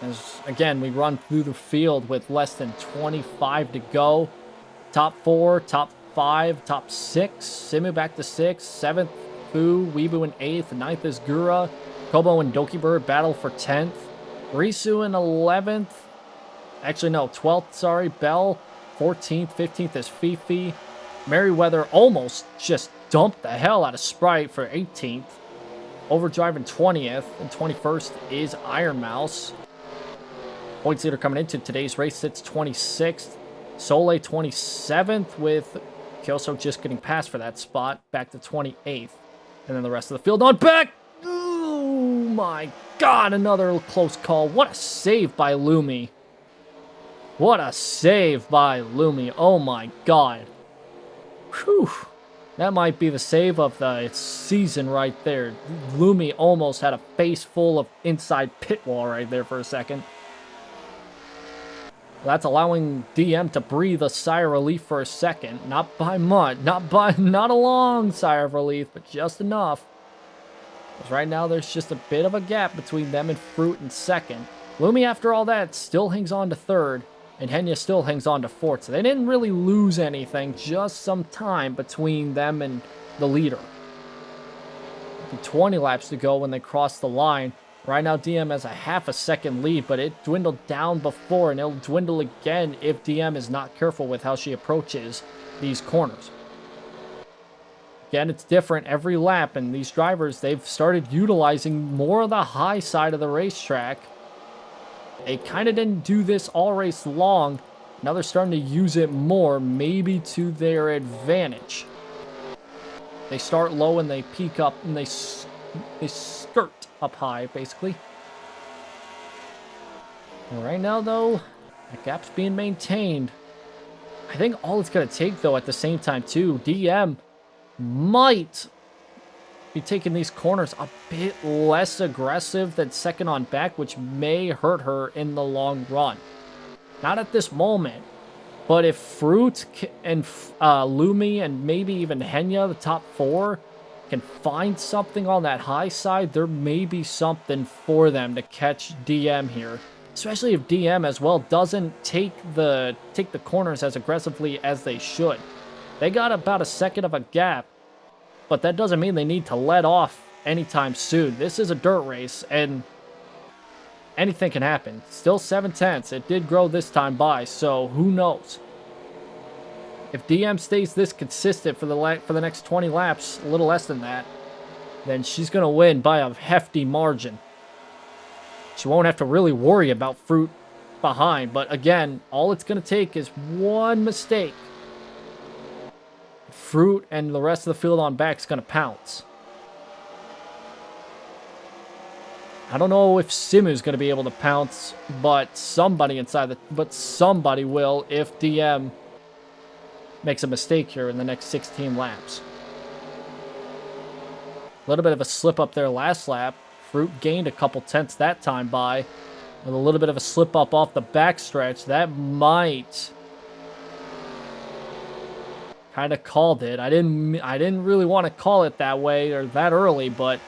As, again, we run through the field with less than 25 to go. Top 4, top 5, top 6. Simu back to 6th. 7th, Fu. Weebu in 8th. 9th is Gura. Kobo and Doki Bird battle for 10th. Risu in 11th. Actually, no, 12th, sorry. Bell, 14th. 15th is Fifi. Merryweather almost just dumped the hell out of Sprite for 18th. Overdrive in 20th. And 21st is Iron Mouse. Points leader coming into today's race sits 26th. Soleil 27th with Kyoso just getting past for that spot. Back to 28th. And then the rest of the field on back. Oh my god, another close call. What a save by Lumi. What a save by Lumi. Oh my god. Whew. That might be the save of the season right there. Lumi almost had a face full of inside pit wall right there for a second. That's allowing DM to breathe a sigh of relief for a second. Not by much. Not a long sigh of relief, but just enough. Because right now there's just a bit of a gap between them and Fruit in second. Lumi, after all that, still hangs on to third. And Henya still hangs on to fourth. So they didn't really lose anything. Just some time between them and the leader. 20 laps to go when they cross the line. Right now, DM has a half a second lead, but it dwindled down before, and it'll dwindle again if DM is not careful with how she approaches these corners. Again, it's different every lap, and these drivers, they've started utilizing more of the high side of the racetrack. They kind of didn't do this all race long. Now they're starting to use it more, maybe to their advantage. They start low and they peak up, and they skirt up high, basically. And right now, though, that gap's being maintained. I think all it's going to take, though, at the same time, too, DM might be taking these corners a bit less aggressive than second on back, which may hurt her in the long run. Not at this moment, but if Fruit and Lumi and maybe even Henya, the top 4, can find something on that high side, there may be something for them to catch DM here. Especially if DM as well doesn't take the corners as aggressively as they should. They got about a second of a gap, but that doesn't mean they need to let off anytime soon. This is a dirt race, and anything can happen. Still 7/10. It did grow this time by, so who knows? If DM stays this consistent for the next 20 laps, a little less than that, then she's going to win by a hefty margin. She won't have to really worry about Fruit behind, but again, all it's going to take is one mistake. Fruit and the rest of the field on back is going to pounce. I don't know if Simu's going to be able to pounce, but somebody will if DM makes a mistake here in the next 16 laps. A little bit of a slip up there last lap. Fruit gained a couple tenths that time by. With a little bit of a slip up off the backstretch. That might kind of called it. I didn't really want to call it that way or that early, but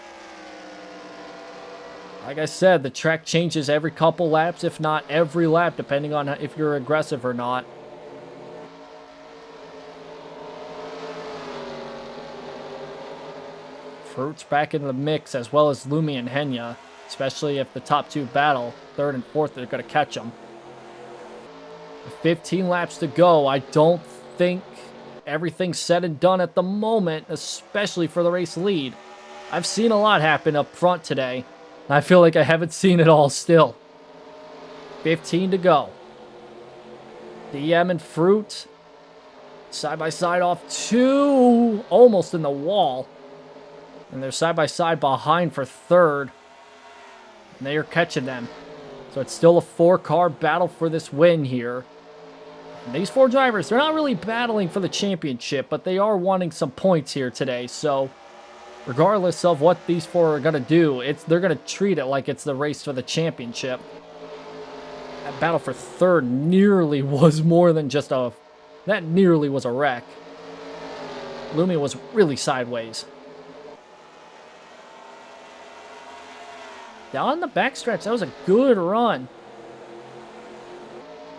like I said, the track changes every couple laps, if not every lap, depending on if you're aggressive or not. Fruit's back in the mix, as well as Lumi and Henya, especially if the top 2 battle. 3rd and 4th, they're going to catch them. 15 laps to go. I don't think everything's said and done at the moment, especially for the race lead. I've seen a lot happen up front today. I feel like I haven't seen it all still. 15 to go. DM and Fruit side by side off 2, almost in the wall. And they're side by side behind for 3rd. And they are catching them. So it's still a 4-car battle for this win here. And these 4 drivers, they're not really battling for the championship, but they are wanting some points here today. So Regardless of what these four are going to do, they're going to treat it like it's the race for the championship. That battle for third nearly was more than just a... That nearly was a wreck. Lumi was really sideways. Down the backstretch, that was a good run.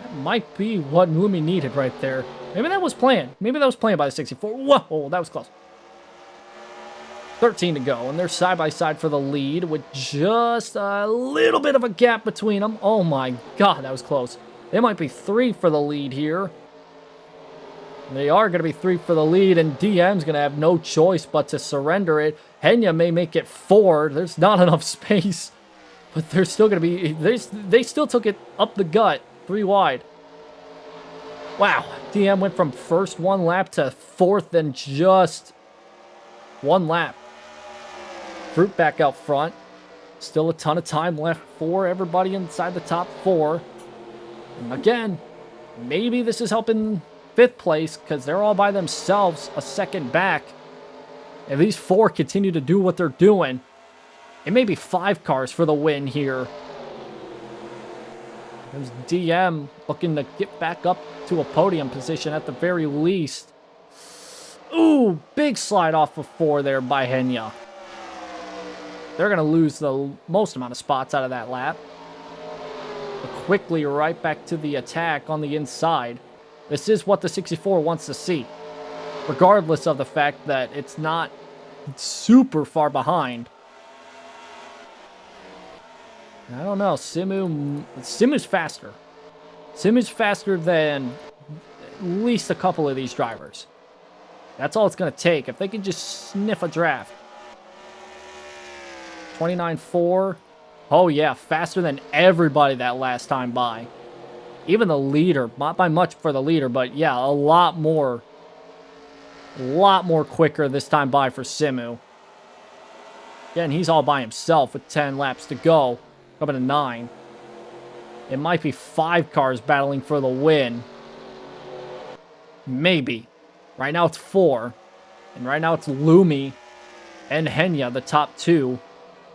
That might be what Lumi needed right there. Maybe that was planned. Maybe that was planned by the 64. Whoa, that was close. 13 to go, and they're side by side for the lead with just a little bit of a gap between them. Oh my god, that was close. They might be 3 for the lead here. They are going to be 3 for the lead, and DM's going to have no choice but to surrender it. Henya may make it 4. There's not enough space, but they're still going to be... They still took it up the gut, 3 wide. Wow, DM went from first 1 lap to 4th in just 1 lap. Fruit back out front. Still a ton of time left for everybody inside the top 4. And again, maybe this is helping 5th place because they're all by themselves a second back. If these 4 continue to do what they're doing, it may be 5 cars for the win here. There's DM looking to get back up to a podium position at the very least. Ooh, big slide off of 4 there by Henya. They're going to lose the most amount of spots out of that lap. But quickly right back to the attack on the inside. This is what the 64 wants to see. Regardless of the fact that it's not super far behind. I don't know. Simu's faster. Simu's faster than at least a couple of these drivers. That's all it's going to take. If they can just sniff a draft. 29.4. Oh, yeah. Faster than everybody that last time by. Even the leader. Not by much for the leader, but yeah, a lot more quicker this time by for Simu. Again, he's all by himself with 10 laps to go. Coming to 9. It might be 5 cars battling for the win. Maybe. Right now it's 4. And right now it's Lumi and Henya, the top 2.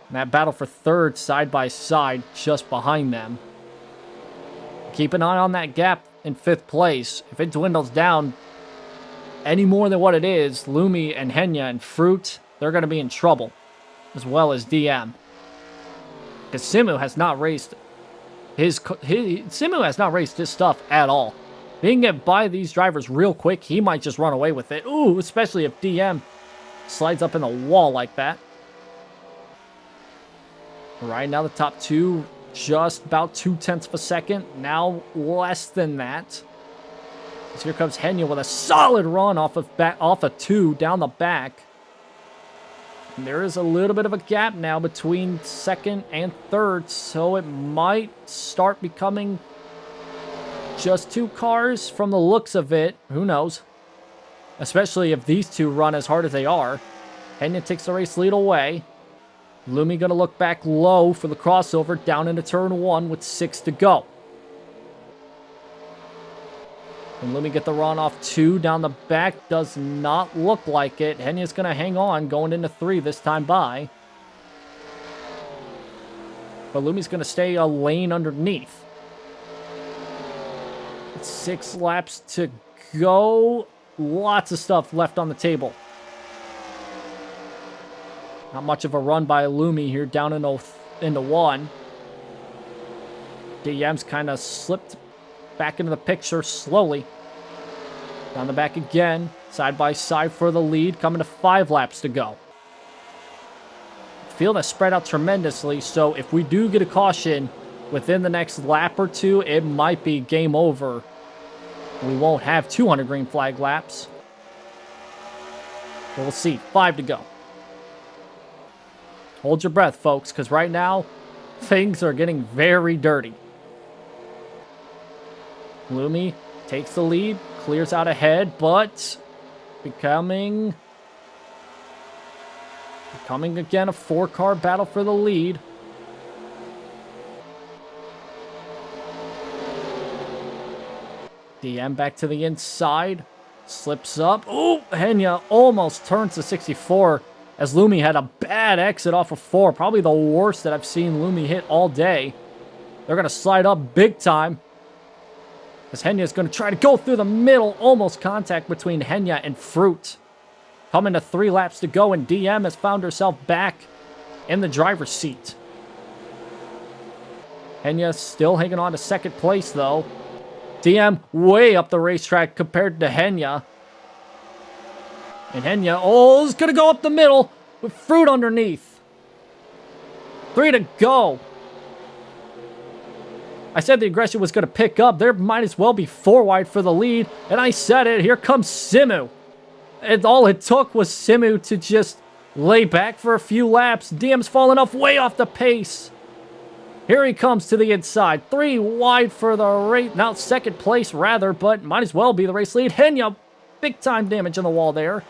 And that battle for 3rd side by side just behind them. Keep an eye on that gap in 5th place. If it dwindles down any more than what it is, Lumi and Henya and Fruit, they're going to be in trouble. As well as DM. Because Simu has not raced Simu has not raced his stuff at all. Being get by these drivers real quick, he might just run away with it. Ooh, especially if DM slides up in the wall like that. Right now, the top 2, just about 0.2 of a second. Now, less than that. So here comes Henya with a solid run off of 2 down the back. And there is a little bit of a gap now between 2nd and 3rd, so it might start becoming just 2 cars from the looks of it. Who knows? Especially if these 2 run as hard as they are. Henya takes the race lead away. Lumi going to look back low for the crossover down into turn 1 with 6 to go. And Lumi get the run off 2 down the back. Does not look like it. Henya's going to hang on going into 3 this time by. But Lumi's going to stay a lane underneath. 6 laps to go. Lots of stuff left on the table. Not much of a run by Lumi here down into 1. DM's kind of slipped back into the picture slowly. Down the back again. Side by side for the lead. Coming to 5 laps to go. Field has spread out tremendously, so if we do get a caution within the next lap or 2, it might be game over. We won't have 200 green flag laps. But we'll see. 5 to go. Hold your breath, folks, because right now, things are getting very dirty. Lumi takes the lead, clears out ahead, but becoming again a 4-car battle for the lead. DM back to the inside, slips up. Ooh, Henya almost turns the 64. as Lumi had a bad exit off of 4. Probably the worst that I've seen Lumi hit all day. They're going to slide up big time. As Henya is going to try to go through the middle. Almost contact between Henya and Fruit. Coming to 3 laps to go, and DM has found herself back in the driver's seat. Henya still hanging on to second place, though. DM way up the racetrack compared to Henya. And Henya, is going to go up the middle with Fruit underneath. 3 to go. I said the aggression was going to pick up. There might as well be 4 wide for the lead. And I said it. Here comes Simu. And all it took was Simu to just lay back for a few laps. DM's falling off way off the pace. Here he comes to the inside. 3 wide for the race. Now second place, rather, but might as well be the race lead. Henya, big time damage on the wall there.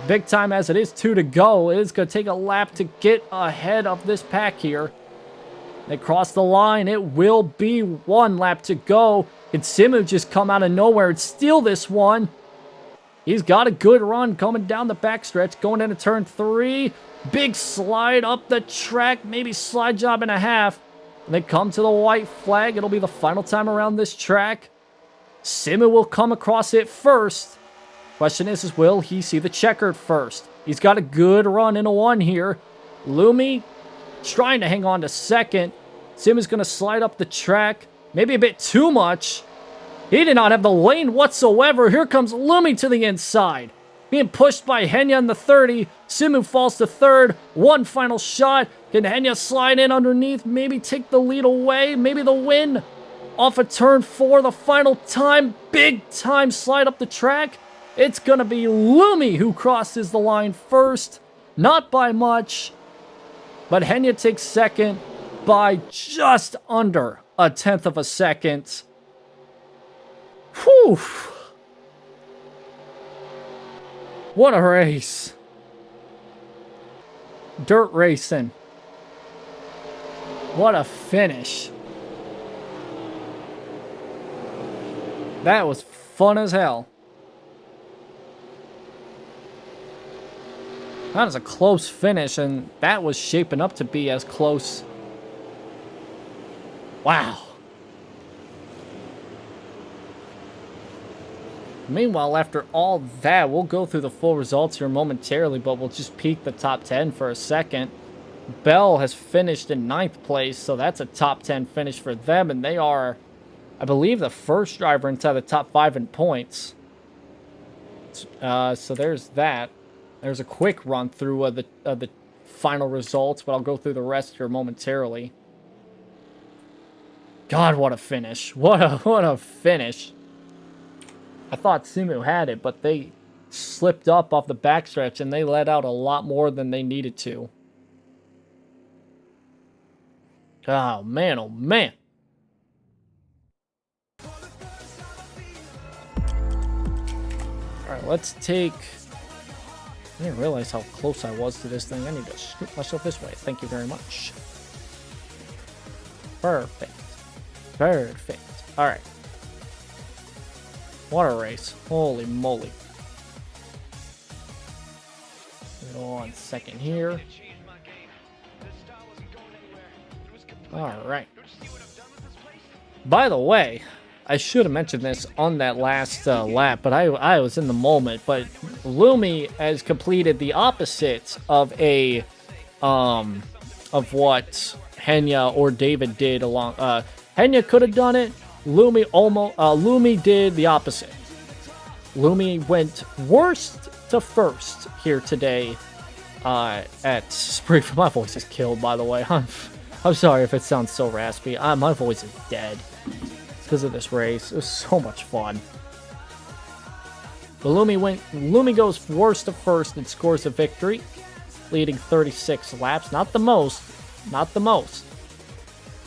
Big time as it is, 2 to go. It is going to take a lap to get ahead of this pack here. They cross the line. It will be 1 lap to go. Can Simu just come out of nowhere and steal this one? He's got a good run coming down the backstretch, going into turn 3. Big slide up the track, maybe slide job and a half. And they come to the white flag. It'll be the final time around this track. Simu will come across it first. Question is will he see the checkered first? He's got a good run in a 1 here. Lumi trying to hang on to second. Simu's going to slide up the track. Maybe a bit too much. He did not have the lane whatsoever. Here comes Lumi to the inside. Being pushed by Henya in the 30. Simu falls to 3rd. 1 final shot. Can Henya slide in underneath? Maybe take the lead away. Maybe the win. Off of turn 4. The final time. Big time slide up the track. It's going to be Lumi who crosses the line first. Not by much. But Henya takes second by just under a 1/10 of a second. Whew. What a race. Dirt racing. What a finish. That was fun as hell. That was a close finish, and that was shaping up to be as close. Wow. Meanwhile, after all that, we'll go through the full results here momentarily, but we'll just peek the top 10 for a second. Bell has finished in 9th place, so that's a top 10 finish for them, and they are, I believe, the first driver inside the top 5 in points. So there's that. There's a quick run through of the final results, but I'll go through the rest here momentarily. God, what a finish. What a finish. I thought Simu had it, but they slipped up off the backstretch and they let out a lot more than they needed to. Oh, man, oh, man. Alright, let's take... I didn't realize how close I was to this thing. I need to scoop myself this way. Thank you very much. Perfect. Perfect. Alright. What a race. Holy moly. Go on second here. Alright. By the way, I should have mentioned this on that last lap, but I was in the moment. But Lumi has completed the opposite of of what Henya or David did along. Henya could have done it. Lumi did the opposite. Lumi went worst to first here today at Springfield. My voice is killed, by the way. I'm sorry if it sounds so raspy. My voice is dead because of this race. It was so much fun. But Lumi goes worst to first and scores a victory, leading 36 laps. Not the most. Not the most.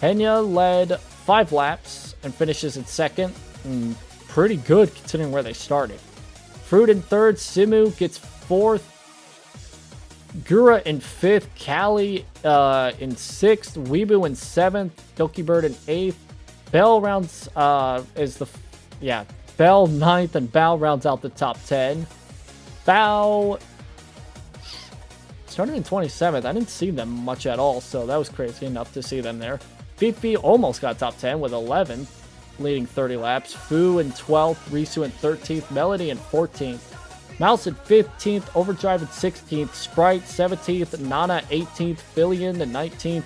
Henya led 5 laps and finishes in second. Pretty good considering where they started. Fruit in third. Simu gets 4th. Gura in 5th. Callie in 6th. Weebu in 7th. Doki Bird in 8th. Bell rounds Bell 9th, and Bao rounds out the top 10. Bao starting in 27th. I didn't see them much at all, so that was crazy enough to see them there. Fifi almost got top 10 with 11, leading 30 laps. Fu in 12th, Risu in 13th, Melody in 14th. Mouse in 15th, Overdrive in 16th, Sprite 17th, Nana 18th, Billion in 19th,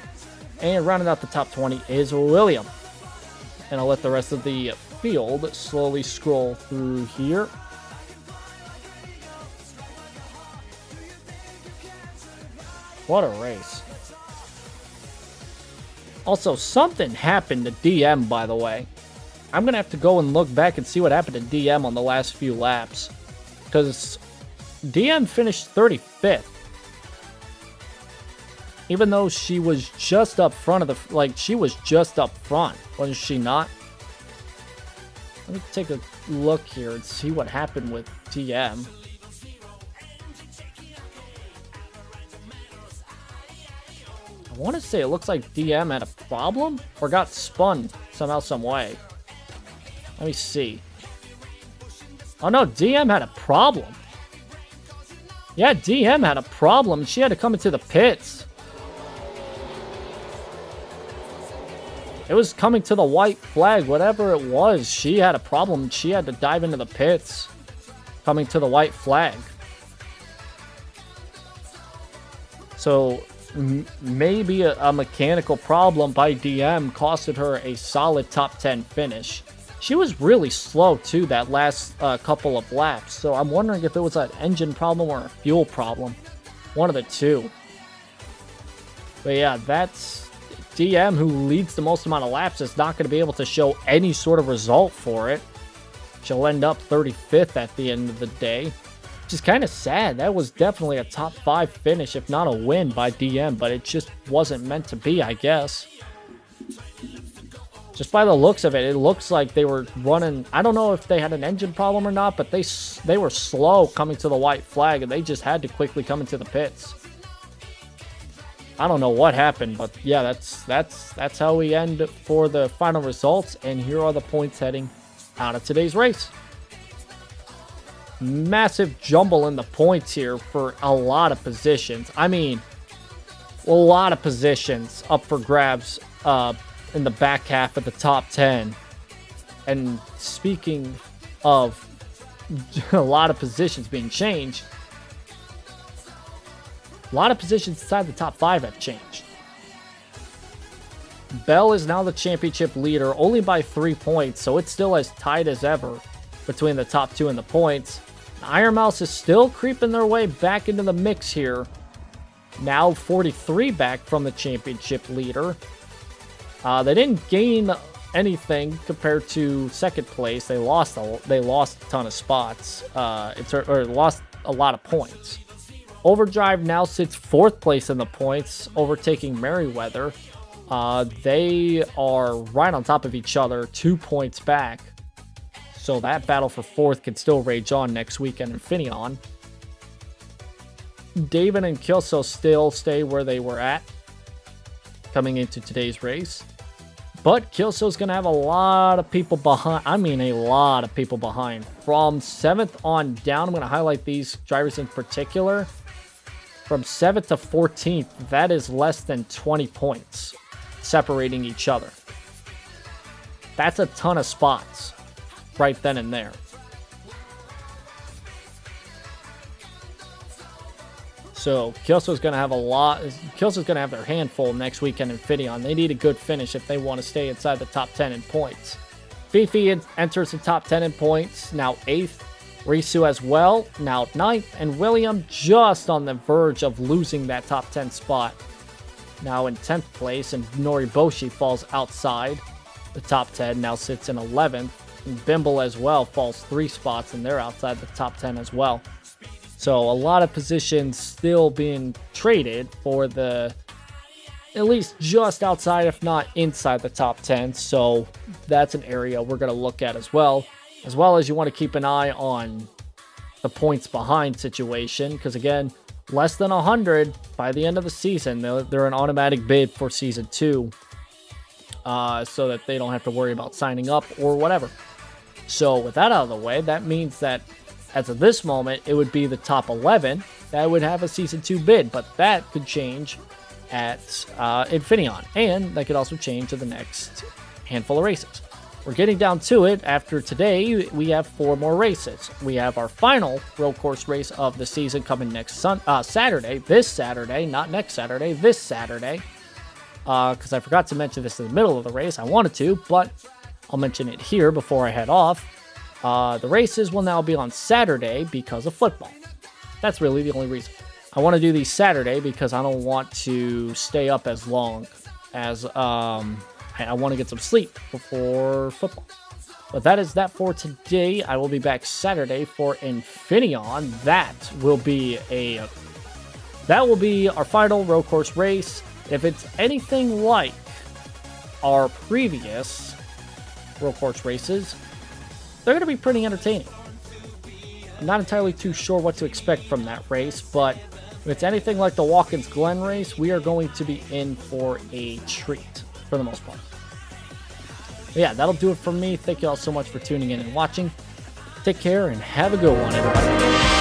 and rounding out the top 20 is William. And I'll let the rest of the field slowly scroll through here. What a race. Also, something happened to DM, by the way. I'm going to have to go and look back and see what happened to DM on the last few laps. Because DM finished 35th. Even though she was just up front of the... Like, she was just up front. Was she not? Let me take a look here and see what happened with DM. I want to say it looks like DM had a problem or got spun somehow, some way. Let me see. Oh no, DM had a problem. Yeah, DM had a problem. She had to come into the pits. It was coming to the white flag, whatever it was. She had a problem. She had to dive into the pits. Coming to the white flag. So... maybe a mechanical problem by DM costed her a solid top 10 finish. She was really slow too that last couple of laps, so I'm wondering if it was an engine problem or a fuel problem. One of the two. But yeah, that's DM, who leads the most amount of laps, is not going to be able to show any sort of result for it. She'll end up 35th at the end of the day. Which is kind of sad. That was definitely a top 5 finish, if not a win by DM, but it just wasn't meant to be, I guess. Just by the looks of it, it looks like they were running... I don't know if they had an engine problem or not, but they were slow coming to the white flag, and they just had to quickly come into the pits. I don't know what happened, but yeah, that's how we end for the final results, and here are the points heading out of today's race. Massive jumble in the points here for a lot of positions. I mean, a lot of positions up for grabs in the back half of the top 10. And speaking of a lot of positions being changed, a lot of positions inside the top 5 have changed. Bell is now the championship leader, only by 3 points, so it's still as tight as ever between the top 2 in the points. Iron Mouse is still creeping their way back into the mix here. Now 43 back from the championship leader. They didn't gain anything compared to second place. They lost a ton of spots. Or lost a lot of points. Overdrive now sits 4th place in the points, overtaking Merriweather. They are right on top of each other, 2 points back. So that battle for 4th can still rage on next weekend in Infineon. David and Kelso still stay where they were at coming into today's race. But Kelso's going to have a lot of people behind. I mean, a lot of people behind. From 7th on down, I'm going to highlight these drivers in particular. From 7th to 14th, that is less than 20 points separating each other. That's a ton of spots right then and there. So Kelso's going to have Kelso's going to have their handful next weekend in Infineon. They need a good finish if they want to stay inside the top 10 in points. Fifi enters the top 10 in points, now 8th. Risu as well, now 9th. And William just on the verge of losing that top 10 spot. Now in 10th place, and Noriboshi falls outside the top 10, now sits in 11th. And Bimble as well falls 3 spots, and they're outside the top 10 as well. So a lot of positions still being traded for the at least just outside, if not inside the top 10. So that's an area we're going to look at as well. As well as you want to keep an eye on the points behind situation. Because again, less than 100 by the end of the season. They're an automatic bid for Season 2. So that they don't have to worry about signing up or whatever. So with that out of the way, that means that as of this moment, it would be the top 11 that would have a Season 2 bid, but that could change at Infineon, and that could also change to the next handful of races. We're getting down to it. After today, we have 4 more races. We have our final road course race of the season coming next Saturday. This Saturday, not next Saturday, this Saturday. Because I forgot to mention this in the middle of the race. I wanted to, but I'll mention it here before I head off. The races will now be on Saturday because of football. That's really the only reason. I want to do these Saturday because I don't want to stay up as long as I want to get some sleep before football. But that is that for today. I will be back Saturday for Infineon. That will be our final road course race. If it's anything like our previous road course races, they're going to be pretty entertaining. I'm not entirely too sure what to expect from that race, but if it's anything like the Watkins Glen race, we are going to be in for a treat for the most part. But yeah, that'll do it for me. Thank you all so much for tuning in and watching. Take care and have a good one, everybody.